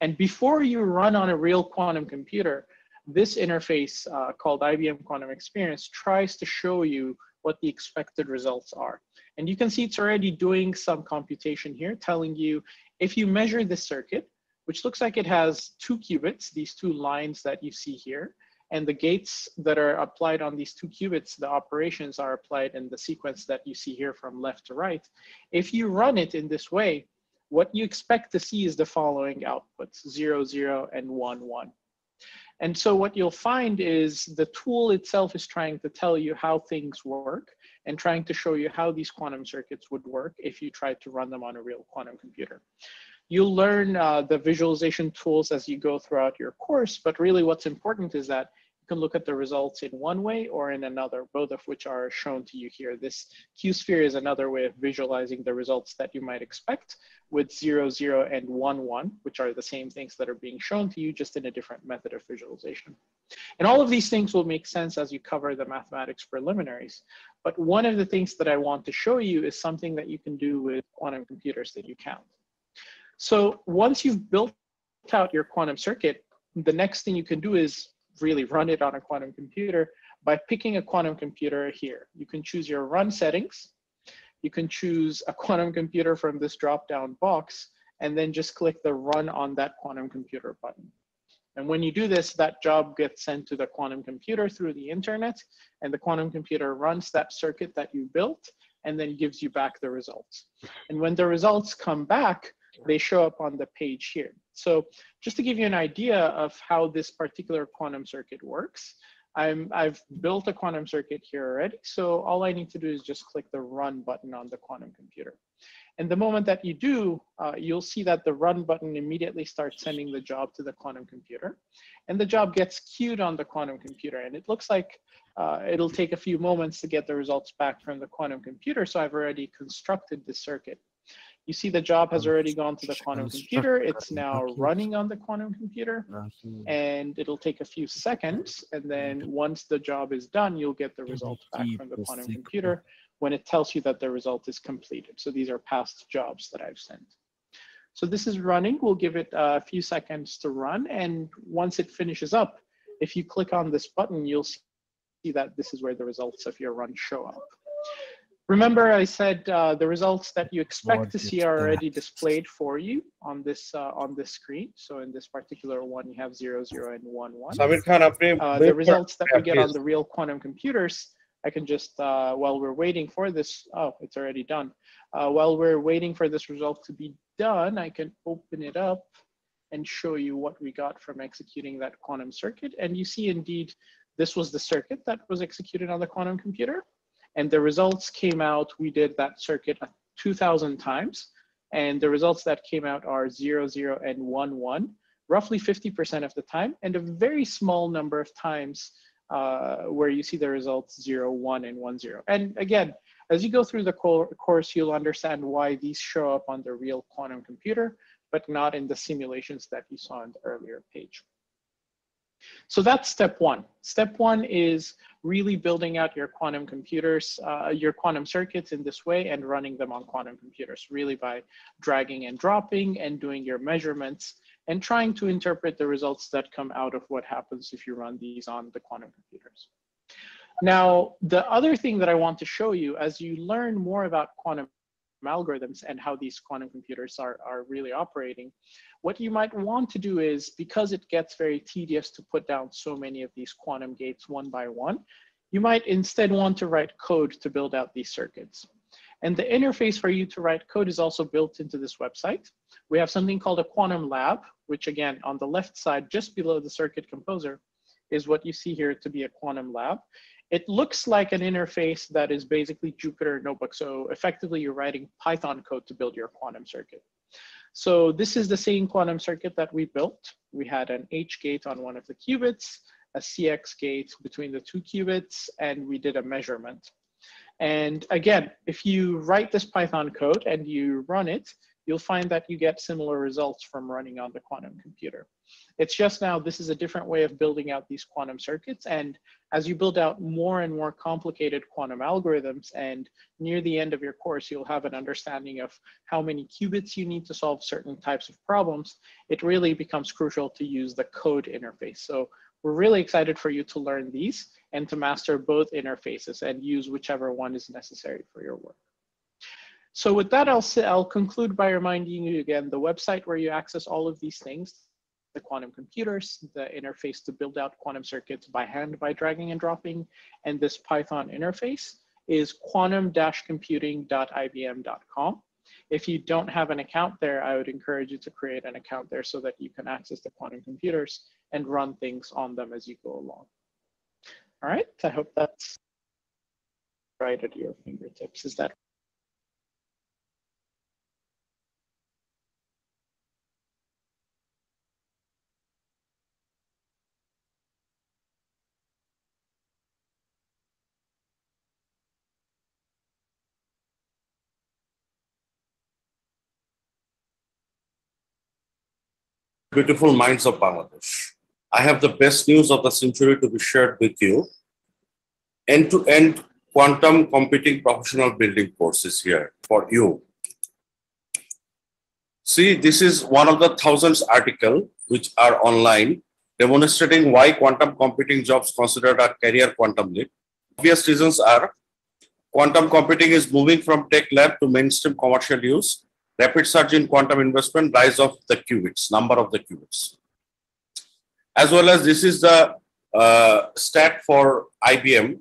And before you run on a real quantum computer, this interface called IBM Quantum Experience tries to show you what the expected results are. And you can see it's already doing some computation here, telling you if you measure this circuit, which looks like it has 2 qubits, these 2 lines that you see here, and the gates that are applied on these 2 qubits, the operations are applied in the sequence that you see here from left to right. If you run it in this way, what you expect to see is the following outputs, 0, 0, and 1, 1. And so what you'll find is the tool itself is trying to tell you how things work and trying to show you how these quantum circuits would work if you tried to run them on a real quantum computer. You'll learn the visualization tools as you go throughout your course, but really what's important is that can look at the results in one way or in another, both of which are shown to you here. This Q-sphere is another way of visualizing the results that you might expect with 0, 0, and 1, 1, which are the same things that are being shown to you, just in a different method of visualization. And all of these things will make sense as you cover the mathematics preliminaries. But one of the things that I want to show you is something that you can do with quantum computers that you count. So once you've built out your quantum circuit, the next thing you can do is really run it on a quantum computer by picking a quantum computer here. You can choose your run settings. You can choose a quantum computer from this drop-down box, and then just click the run on that quantum computer button. And when you do this, that job gets sent to the quantum computer through the internet, and the quantum computer runs that circuit that you built and then gives you back the results. And when the results come back, they show up on the page here. So just to give you an idea of how this particular quantum circuit works, I've built a quantum circuit here already. So all I need to do is just click the run button on the quantum computer. And the moment that you do, you'll see that the run button immediately starts sending the job to the quantum computer. And the job gets queued on the quantum computer. And it looks like it'll take a few moments to get the results back from the quantum computer. So I've already constructed this circuit. You see the job has already gone to the quantum computer. It's now running on the quantum computer, and it'll take a few seconds. And then once the job is done, you'll get the result back from the quantum computer when it tells you that the result is completed. So these are past jobs that I've sent. So this is running. We'll give it a few seconds to run. And once it finishes up, if you click on this button, you'll see that this is where the results of your run show up. Remember, I said the results that you expect to see are already displayed for you on this screen. So in this particular one, you have 0, 0, and 1, 1. Samir Khan, the results that we get on the real quantum computers, I can just, while we're waiting for this, oh, it's already done. While we're waiting for this result to be done, I can open it up and show you what we got from executing that quantum circuit. And you see, indeed, this was the circuit that was executed on the quantum computer. And the results came out, we did that circuit 2,000 times. And the results that came out are 0, 0, and 1, 1, roughly 50% of the time, and a very small number of times where you see the results 0, 1, and 1, 0. And again, as you go through the course, you'll understand why these show up on the real quantum computer, but not in the simulations that you saw in the earlier page. So that's step one. Step one is really building out your quantum computers, your quantum circuits in this way and running them on quantum computers, really by dragging and dropping and doing your measurements and trying to interpret the results that come out of what happens if you run these on the quantum computers. Now, the other thing that I want to show you as you learn more about quantum algorithms and how these quantum computers are really operating, what you might want to do is, because it gets very tedious to put down so many of these quantum gates one by one, you might instead want to write code to build out these circuits. And the interface for you to write code is also built into this website. We have something called a quantum lab, which again, on the left side, just below the circuit composer, is what you see here to be a quantum lab. It looks like an interface that is basically Jupyter Notebook. So effectively, you're writing Python code to build your quantum circuit. So this is the same quantum circuit that we built. We had an H gate on one of the qubits, a CX gate between the two qubits, and we did a measurement. And again, if you write this Python code and you run it, you'll find that you get similar results from running on the quantum computer. It's just now, this is a different way of building out these quantum circuits. And as you build out more and more complicated quantum algorithms, and near the end of your course, you'll have an understanding of how many qubits you need to solve certain types of problems, it really becomes crucial to use the code interface. So we're really excited for you to learn these and to master both interfaces and use whichever one is necessary for your work. So with that, I'll conclude by reminding you again, the website where you access all of these things, the quantum computers, the interface to build out quantum circuits by hand by dragging and dropping, and this Python interface is quantum-computing.ibm.com. If you don't have an account there, I would encourage you to create an account there so that you can access the quantum computers and run things on them as you go along. All right, I hope that's right at your fingertips. Is that beautiful minds of Bangladesh. I have the best news of the century to be shared with you. End-to-end quantum computing professional building courses here for you. See, this is one of the thousands articles which are online demonstrating why quantum computing jobs considered a career quantum leap. Obvious reasons are quantum computing is moving from tech lab to mainstream commercial use, rapid surge in quantum investment, rise of the qubits, number of the qubits. As well as this is the stat for IBM,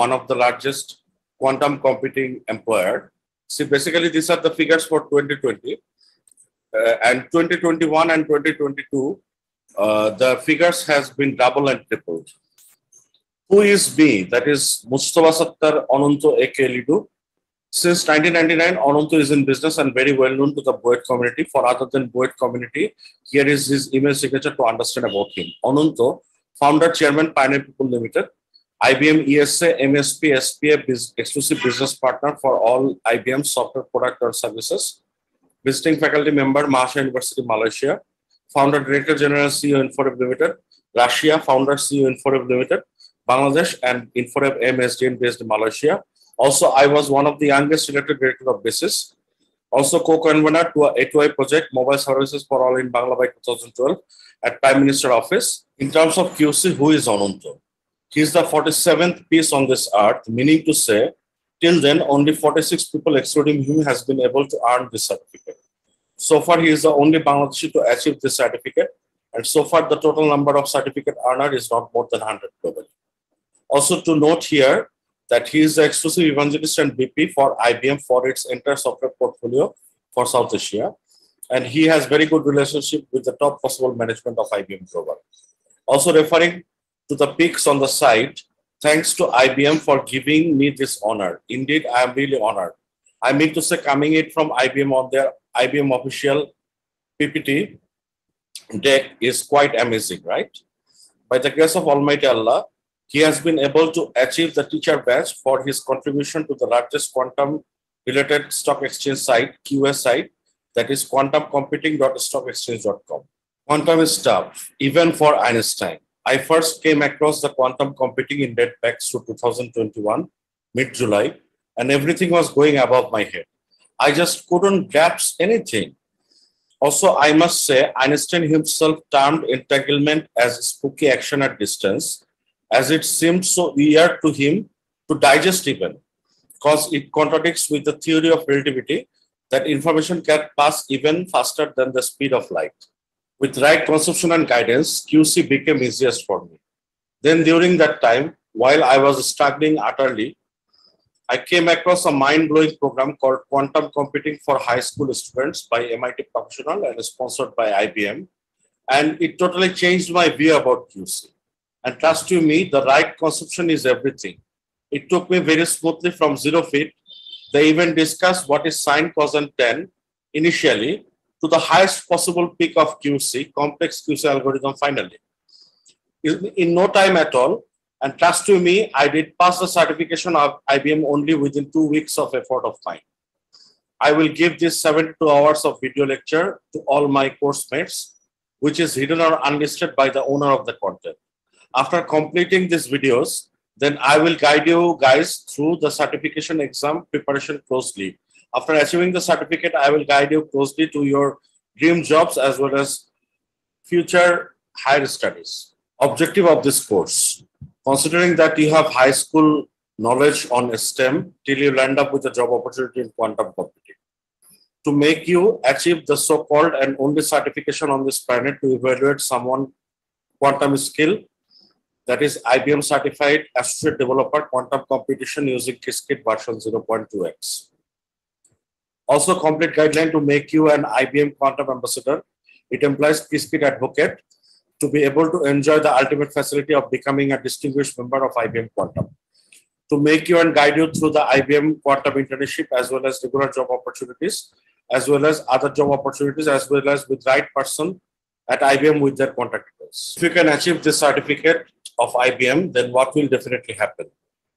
one of the largest quantum computing employer. See, basically these are the figures for 2020 and 2021 and 2022. The figures has been double and tripled. Who is me? That is Mustafa Sattar Ananto aka Lidu. Since 1999, Ananto is in business and very well known to the BOET community. For other than BOET community, here is his email signature to understand about him. Ananto, founder, chairman, Pioneer People Limited, IBM ESA, MSP, SPA, exclusive business partner for all IBM software product or services. Visiting faculty member, Mahasha University, Malaysia. Founder, Director General, CEO, Inforev Limited. Russia, founder, CEO, Inforev Limited. Bangladesh and Inforev MSDN based in Malaysia. Also, I was one of the youngest elected director of BASIS. Also co-convener to a A2I project, Mobile Services for All in Bangla by 2012 at Prime Minister Office. In terms of QC, who is Ananto? He is the 47th piece on this earth, meaning to say, till then, only 46 people excluding him has been able to earn this certificate. So far, he is the only Bangladeshi to achieve this certificate. And so far, the total number of certificate earner is not more than 100 globally. Also to note here that he is the exclusive evangelist and VP for IBM for its entire software portfolio for South Asia. And he has very good relationship with the top possible management of IBM Global. Also referring to the pics on the site, thanks to IBM for giving me this honor. Indeed, I am really honored. I mean to say coming it from IBM on their IBM official PPT deck is quite amazing, right? By the grace of Almighty Allah, he has been able to achieve the teacher badge for his contribution to the largest quantum related stock exchange site, QS site, that is quantumcomputing.stockexchange.com. Quantum is tough, even for Einstein. I first came across the quantum computing in Redbacks to 2021, mid-July, and everything was going above my head. I just couldn't grasp anything. Also, I must say, Einstein himself termed entanglement as spooky action at distance, as it seemed so weird to him to digest even, because it contradicts with the theory of relativity that information can pass even faster than the speed of light. With right conception and guidance, QC became easiest for me. Then during that time, while I was struggling utterly, I came across a mind-blowing program called Quantum Computing for High School Students by MIT Professional and sponsored by IBM. And it totally changed my view about QC. And trust you me, the right conception is everything. It took me very smoothly from 0 feet. They even discussed what is sine, cos, and tan initially to the highest possible peak of QC, complex QC algorithm finally. In no time at all, and trust you me, I did pass the certification of IBM only within 2 weeks of effort of mine. I will give this 72 hours of video lecture to all my course mates, which is hidden or unlisted by the owner of the content. After completing these videos, then I will guide you guys through the certification exam preparation closely. After achieving the certificate, I will guide you closely to your dream jobs as well as future higher studies. Objective of this course, considering that you have high school knowledge on STEM till you land up with a job opportunity in quantum computing. To make you achieve the so-called and only certification on this planet to evaluate someone quantum skill, that is IBM certified associate developer quantum computation using Qiskit version 0.2x. Also complete guideline to make you an IBM quantum ambassador. It implies Qiskit advocate to be able to enjoy the ultimate facility of becoming a distinguished member of IBM Quantum. To make you and guide you through the IBM Quantum internship as well as regular job opportunities, as well as other job opportunities, as well as with right person at IBM with their contact details. If you can achieve this certificate of IBM, then what will definitely happen?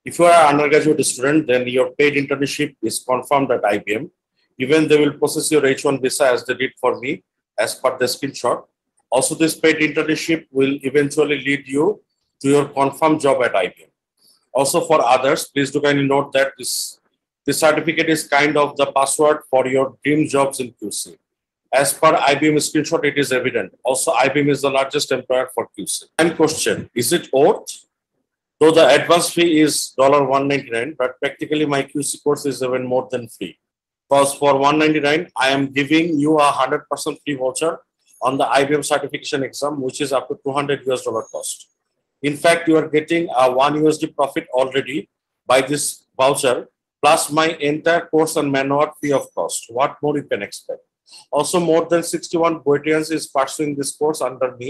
If you are an undergraduate student, then your paid internship is confirmed at IBM. Even they will process your H1 visa as they did for me, as per the screenshot. Also, this paid internship will eventually lead you to your confirmed job at IBM. Also, for others, please do kindly note that this certificate is kind of the password for your dream jobs in QC. As per IBM screenshot, it is evident. Also, IBM is the largest employer for QC. And question, is it worth? Though the advance fee is $199, but practically my QC course is even more than free. Because for $199, I am giving you a 100% free voucher on the IBM certification exam, which is up to $200 cost. In fact, you are getting a $1 profit already by this voucher, plus my entire course and manual free of cost. What more you can expect? Also, more than 61 Boetians is pursuing this course under me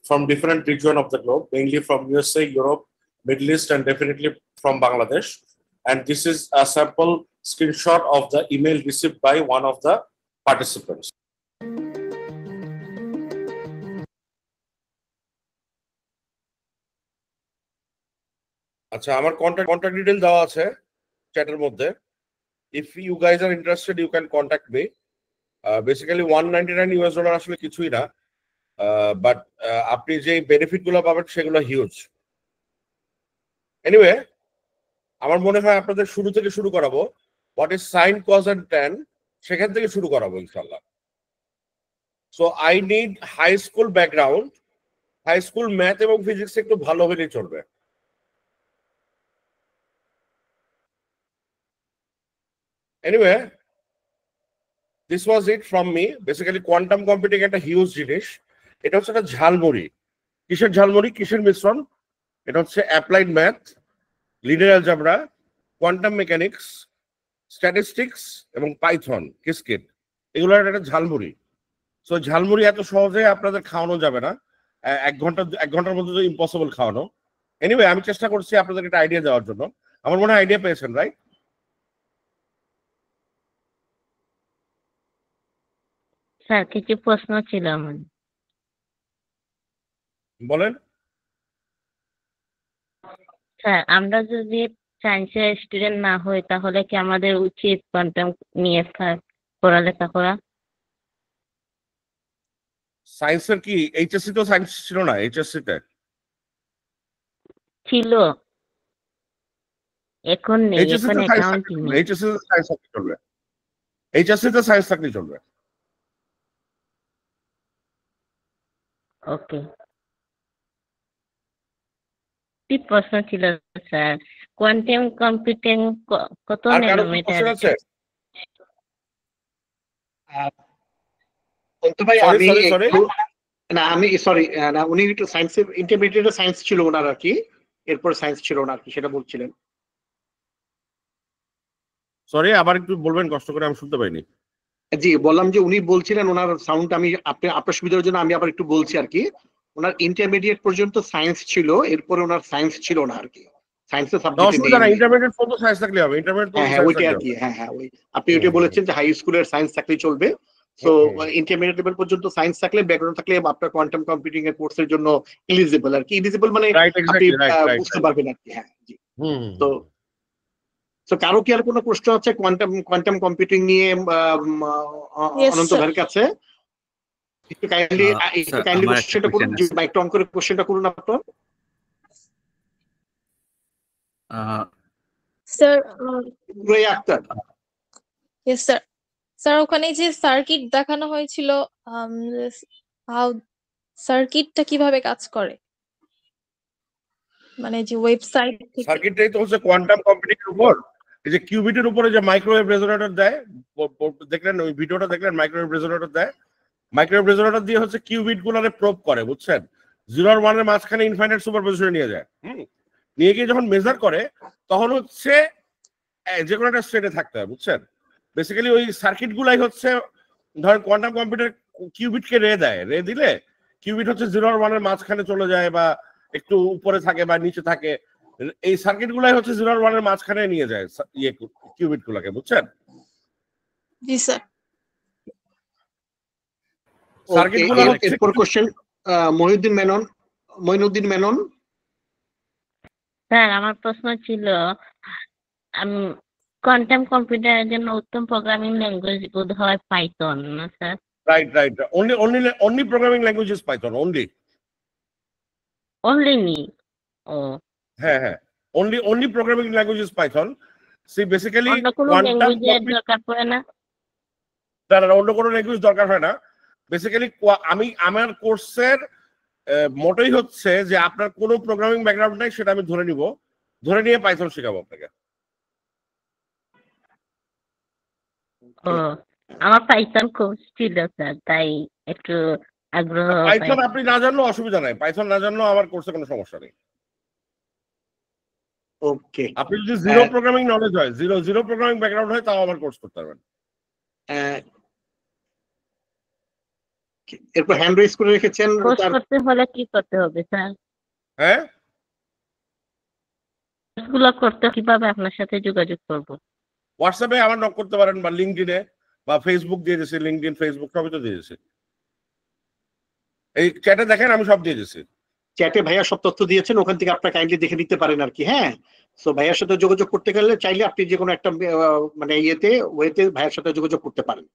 from different regions of the globe, mainly from USA, Europe, Middle East, and definitely from Bangladesh. And this is a sample screenshot of the email received by one of the participants. আচ্ছা, আমার contact detail দেওয়া আছে চ্যাটের মধ্যে। If you guys are interested, you can contact me. Basically $199 আসলে কিছুই না, but আপনি যে বেনিফিট গুলো পাবেন সেগুলো হিউজ। এনিওয়ে, আমার মনে হয় আপনাদের শুরু থেকে শুরু করাবো। What is sine, cos and tan, সেখান থেকে শুরু করাবো ইনশাআল্লাহ। So I need high school background, high school math এবং ফিজিক্স একটু ভালো হলেই চলবে। Anyway, this was it from me. Basically, quantum computing একটা হিউজ জিনিস। এটা হচ্ছে একটা ঝালমুড়ি। কিসের ঝালমুড়ি, কিসের মিশ্রণ? এটা হচ্ছে applied math, linear algebra, quantum mechanics, statistics এবং পাইথন, কিসকিট, এগুলোর একটা ঝালমুড়ি। সো ঝালমুড়ি এত সহজে আপনাদের খাওয়ানো যাবে না, এক ঘন্টার মধ্যে তো ইম্পসিবল খাওয়ানো। এনিওয়ে, আমি চেষ্টা করছি আপনাদের একটা আইডিয়া দেওয়ার জন্য। আমার মনে হয় আইডিয়া পেয়েছেন, রাইট? স্যার, কিছু প্রশ্ন ছিল আমার। বলেন। স্যার, আমরা যদি সায়েন্সের স্টুডেন্ট না হই তাহলে কি আমাদের উচিত কোয়ান্টাম নিয়ে পড়ালেখা করা? সায়েন্সের কি এইচএসসি তো সায়েন্স ছিল না? এইচএসসি তে ছিল, এখন নেই, এখন অ্যাকাউন্টিং। এইচএসসি তে সায়েন্স থাকলে চলবে, এইচএসসি তে সায়েন্স থাকলে চলবে। ওকে, কি প্রশ্ন ছিল স্যার? কোয়ান্টাম কম্পিউটিং কত ন্যানোমিটার? ভাই আমি সরি না, উনি একটু সায়েন্সে ইন্টারমিডিয়েট সায়েন্স ছিল ওনার আর কি, এরপর সায়েন্স ছিল না আর কি, সেটা বলছিলেন। সরি, আবার একটু বলবেন, কষ্ট করে আমি শুনতে পাইনি। জি, বললাম যে উনি বলছিলেন ওনার সাউন্ড, আমি আপনার সুবিধার জন্য আমি আবার একটু বলছি আর কি। ওনার ইন্টারমিডিয়েট পর্যন্ত সায়েন্স ছিল, এরপর ওনার সায়েন্স ছিল না আর কি, সায়েন্সের সাবজেক্ট নেই। ইন্টারমিডিয়েট পর্যন্ত সায়েন্স থাকলে হবে, ইন্টারমিডিয়েট পর্যন্ত হ্যাঁ ওইটা আর কি। হ্যাঁ ওই আপনি ওইটা বলেছেন যে হাই স্কুলের সায়েন্স থাকলেই চলবে। সো ইন্টারমিডিয়েট লেভেল পর্যন্ত সায়েন্স থাকলে, ব্যাকগ্রাউন্ড থাকলে আপনার কোয়ান্টাম কম্পিউটিং এর কোর্সের জন্য এলিজিবল আর কি। এলিজিবল মানে আপনি বুঝতে পারবেন আর কি। হ্যাঁ জি। তো কারো কি আর কোনো প্রশ্ন আছে কোয়ান্টাম কম্পিউটিং নিয়ে অনন্ত ভাইয়ের কাছে? একটু কাইন্ডলি কোশ্চেনটা করুন, মাইকটা অন করে কোশ্চেনটা করুন আপনার। Sir Akhtar. Yes sir. Sir, ওখানে যে সার্কিট দেখানো হয়েছিল, সার্কিটটা কিভাবে কাজ করে, মানে যে ওয়েবসাইট থেকে? সার্কিটটাই তো হচ্ছে কোয়ান্টাম কম্পিউটিং এর উপর, এই যে কিউবিটের উপরে যে মাইক্রোওয়েভ রেজোনেটর দেয়, দেখলেন ওই ভিডিওটা দেখলেন, মাইক্রোওয়েভ রেজোনেটর দেয়। মাইক্রোওয়েভ রেজোনেটর দিয়ে হচ্ছে কিউবিট গুলোরে প্রোব করে, বুঝছেন? 0 আর 1 এর মাঝখানে ইনফাইনাইট সুপারপজিশনে নিয়ে যায়। নিয়ে গিয়ে যখন মেজার করে তখন হচ্ছে যে কোনো একটা স্টেটে থাকতে হয়, বুঝছেন? বেসিক্যালি ওই সার্কিট গুলাই হচ্ছে, ধরেন কোয়ান্টাম কম্পিউটার কিউবিটকে রে দেয়, রে দিলে কিউবিট হচ্ছে 0 আর 1 এর মাঝখানে চলে যায়, বা একটু উপরে থাকে বা নিচে থাকে। এই সার্কিট গুলাই হচ্ছে 0 আর 1 এর মাঝখানে নিয়ে যায় ইয়ে কিউবিট গুলাকে, বুঝছেন? জি স্যার। সার্কিট গুলো এরপর কোশ্চেন মঈনুদ্দিন মেনন। স্যার, আমার প্রশ্ন ছিল, কোয়ান্টাম কম্পিউটারের জন্য উত্তম প্রোগ্রামিং ল্যাঙ্গুয়েজ বোধ হয় পাইথন, না sir? Right. Only programming language is Python. Only me. Oh. Only programming language is Python. See, basically, অন্য কোনো quantum ল্যাঙ্গুয়েজের computing. দরকার পড়ে না? না, অন্য কোনো ল্যাঙ্গুয়েজ দরকার হয় না। বেসিক্যালি আমার কোর্সের মোটোই হচ্ছে যে আপনার কোনো প্রোগ্রামিং ব্যাকগ্রাউন্ড নাই, সেটা আমি ধরে নিয়ে পাইথন শেখাবো আপনাকে। আমার পাইথন কোর্স ছিল স্যার, তাই একটু আগ্রহ। পাইথন আপনি না জানলেও অসুবিধা নাই, পাইথন না জানলেও আমার কোর্সে কোনো সমস্যা নেই। ওকে, আপনি যদি জিরো প্রোগ্রামিং নলেজ হয়, জিরো প্রোগ্রামিং ব্যাকগ্রাউন্ড হয়, তাও আমার কোর্স করতে পারবেন। এরপর হ্যান্ড রেজ করে রেখেছেন। কোর্স করতে হলে কি করতে হবে স্যার? হ্যাঁ, কোর্সগুলো করতে কিভাবে আপনার সাথে যোগাযোগ করব? হোয়াটসঅ্যাপে আমার নক করতে পারেন, বা লিঙ্কডইনে বা ফেসবুক দিয়ে দিয়েছি, লিঙ্কডইন ফেসবুক সবই তো দিয়ে দিয়েছি। এই চ্যাটে দেখেন আমি সব দিয়ে দিয়েছি। চ্যাটে ভাইয়া সব তথ্য দিয়েছেন, ওখান থেকে আপনারা কাইন্ডলি দেখে নিতে পারেন আর কি। হ্যাঁ, সো ভাইয়ার সাথে যোগাযোগ করতে গেলে চাইলে আপনি যে কোনো একটা মানে ওয়েতে ভাইয়ার সাথে যোগাযোগ করতে পারেন।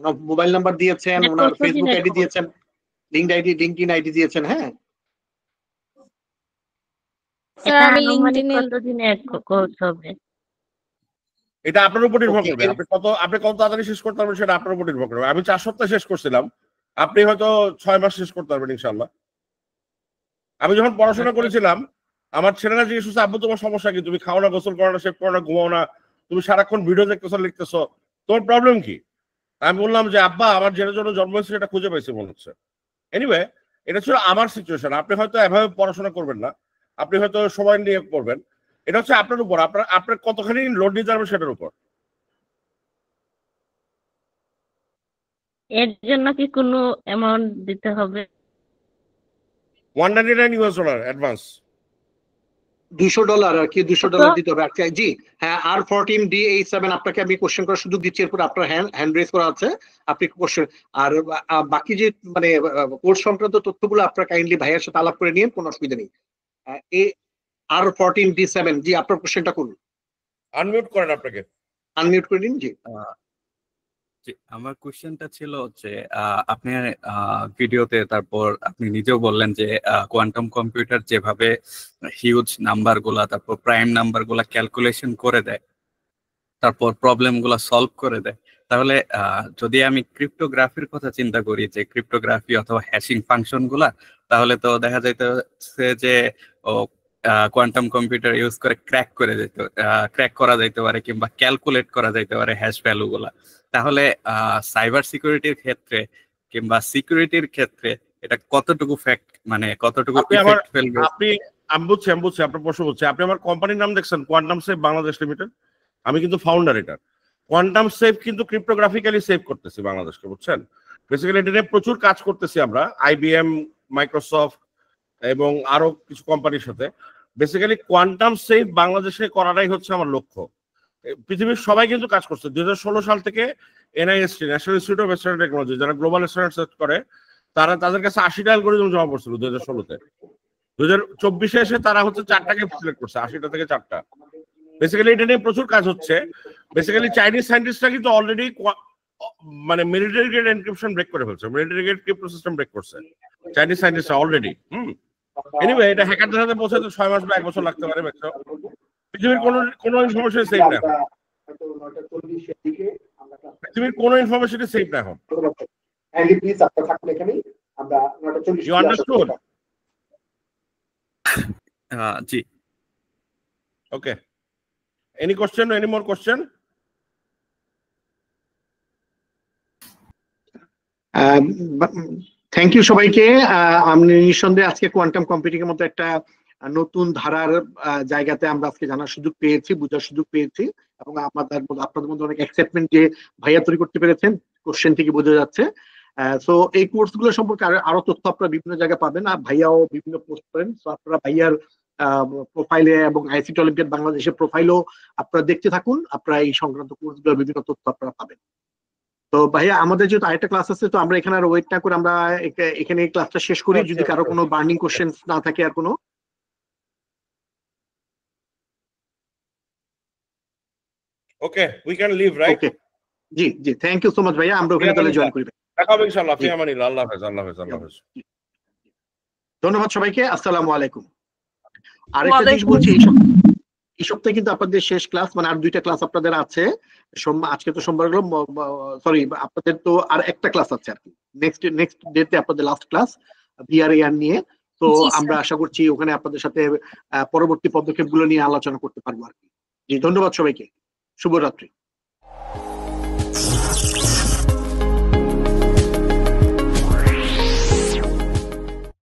ওনার মোবাইল নাম্বার দিয়েছেন, ওনার ফেসবুক আইডি দিয়েছেন, লিঙ্কডইন আইডি দিয়েছেন। হ্যাঁ এটা আপনার উপর নির্ভর করবে, আপনি কত তাড়াতাড়ি শেষ করতে পারবেন সেটা আপনার উপর নির্ভর করবে। আমি 4 সপ্তাহ শেষ করছিলাম, আপনি হয়তো 6 মাস শেষ করতে পারবেন ইনশাআল্লাহ। আমি যখন পড়াশোনা করেছিলাম, আমার ছেলেরা জিজ্ঞেস করছে, আব্বু তোমার সমস্যা কি? তুমি খাও না, গোসল করো না, শেভ করো না, ঘুমাও না, তুমি সারাক্ষণ ভিডিও দেখতেছো, লিখতেছো, তোমার প্রবলেম কি? আমি বললাম যে আব্বা, আমার যেটার জন্য জন্ম হয়েছে সেটা খুঁজে পাইছি মনে হচ্ছে। এনিওয়ে, এটা ছিল আমার সিচুয়েশন। আপনি হয়তো এভাবে পড়াশোনা করবেন না, আপনি হয়তো সময় নিয়ে করবেন। এটা হচ্ছে আপনার উপর, আপনার কতখানি লোড নিতে পারবেন সেটার উপর। এর জন্য কি কোনো অ্যামাউন্ট দিতে হবে? $199 অ্যাডভান্স। $200 আর কি, $200 দিতে হবে। আচ্ছা জি, হ্যাঁ, R14D87 আপনাকে আমি কোশ্চেন করার সুযোগ দিচ্ছি। এরপর আপনার হ্যান্ড রেজ করা আছে, আপনি কোশ্চেন। আর বাকি যে মানে কোর্স সংক্রান্ত তথ্যগুলো আপনারা কাইন্ডলি ভাইয়ের সাথে আলাপ করে নিন, কোনো অসুবিধা নেই। R14D7, জি আপনার কোশ্চেনটা করুন। আনমিউট করেন, আপনাকে আনমিউট করে নিন। জি আমার কোশ্চেনটা ছিল হচ্ছে, আপনি ভিডিওতে তারপর আপনি নিজেও বললেন যে কোয়ান্টাম কম্পিউটার যেভাবে হিউজ নাম্বার গুলা, তারপর প্রাইম নাম্বার গুলা ক্যালকুলেশন করে দেয়, তারপর প্রবলেম গুলা সলভ করে দেয়, তাহলে যদি আমি ক্রিপ্টোগ্রাফির কথা চিন্তা করি, যে ক্রিপ্টোগ্রাফি অথবা হ্যাশিং ফাংশন গুলা, তাহলে তো দেখা যাইতেছে যে কোয়ান্টাম কম্পিউটার ইউজ করে ক্র্যাক করা যাইতে পারে, কিংবা ক্যালকুলেট করা যাইতে পারে হ্যাশ ভ্যালু গুলা। তাহলে সাইবার সিকিউরিটির ক্ষেত্রে কিংবা সিকিউরিটির ক্ষেত্রে এটা কতটুকু কতটুকু ইফেক্ট ফেলবে? আমি বুঝছি আপনার প্রশ্ন বলছি। আপনি আমার কোম্পানির নাম দেখছেন, কোয়ান্টাম সেফ বাংলাদেশ লিমিটেড। আমি কিন্তু ফাউন্ডার এটার। কোয়ান্টাম সেফ কিন্তু ক্রিপ্টোগ্রাফিক্যালি সেভ করতেছি বাংলাদেশকে, বুঝছেন? বেসিক্যালি এটা নিয়ে প্রচুর কাজ করতেছি আমরা, IBM, মাইক্রোসফট এবং আরো কিছু কোম্পানির সাথে। বেসিক্যালি কোয়ান্টাম সেফ বাংলাদেশে করাটাই হচ্ছে আমার লক্ষ্য। পৃথিবীর সবাই কিন্তু কাজ করছে। 2016 সাল থেকে NIST, national institute of standard technology, যারা গ্লোবাল স্ট্যান্ডার্ড সেট করে, তাদের কাছে 80টা অ্যালগরিদম জমা পড়ছিল 2016-তে। 2024-এ এসে তারা হচ্ছে 4টাকে সিলেক্ট করছে, 80টা থেকে 4টা। বেসিক্যালি এটা নিয়ে প্রচুর কাজ হচ্ছে। বেসিক্যালি চাইনিজ সায়েন্টিস্টরা কিন্তু অলরেডি মানে মিলিটারি গ্রেড এনক্রিপশন ব্রেক করে ফেলছে, military grade crypto system break করছে চাইনিজ সায়েন্টিস্টরা অলরেডি। এনিওয়ে, এটা হ্যাকারদের হাতে পৌঁছাতে 6 মাস বা 1 বছর লাগতে পারে। পৃথিবীর কোনো ইনফরমেশন সেফ না, পৃথিবীর কোনো ইনফরমেশন সেফ না এখন। You understood? জি, okay. Any question, any more question? Thank you সবাইকে। আমি নিঃসন্দেহে আজকে কোয়ান্টাম কম্পিউটিং এর মতো একটা নতুন ধারার জায়গাতে আমরা আজকে জানার সুযোগ পেয়েছি, বোঝার সুযোগ পেয়েছি, এবং আপনাদের মধ্যে অনেক এক্সাইটমেন্ট যে ভাইয়া তৈরি করতে পেরেছেন, কোশ্চেন থেকে বোঝা যাচ্ছে। সো এই কোর্সগুলো সম্পর্কে আরো তথ্য আপনারা বিভিন্ন জায়গায় পাবেন, আর ভাইয়াও বিভিন্ন পোস্ট করেন। সো আপনারা ভাইয়ার প্রোফাইলে এবং ICT অলিম্পিয়াড বাংলাদেশের প্রোফাইলও আপনারা দেখতে থাকুন, আপনারা এই সংক্রান্ত কোর্সগুলোর বিভিন্ন তথ্য আপনারা পাবেন। তো ভাইয়া, আমাদের যেহেতু আরেকটা ক্লাস আছে, তো আমরা এখানে আর ওয়েট না করে আমরা এখানে এই ক্লাসটা শেষ করি, যদি কারো কোনো বার্নিং কোশ্চেন না থাকে। আর কোনো? Okay, we can leave, right? Okay. জি জি, থ্যাংক ইউ সো মাচ ভাইয়া, আমরা ওখানে তাহলে জয়েন করি। দেখা হবে ইনশাআল্লাহ। ফি আমানিল্লাহ। আল্লাহ হাফেজ। আল্লাহ হাফেজ। আল্লাহ হাফেজ। ধন্যবাদ সবাইকে, আসসালামু আলাইকুম। আরেকটা জিনিস বলছি, এই সপ্তাহে কিন্তু আপনাদের শেষ ক্লাস, মানে আর 2টা ক্লাস আপনাদের আছে। আজকে তো সোমবার গেল, সরি আপনাদের তো আর একটা ক্লাস আছে আর কি, নেক্সট ডেতে আপনাদের লাস্ট ক্লাস ভিআরএআর নিয়ে। তো আমরা আশা করছি ওখানে আপনাদের সাথে পরবর্তী পদক্ষেপগুলো নিয়ে আলোচনা করতে পারবো আর কি। জি ধন্যবাদ সবাইকে, শুভরাত্রি।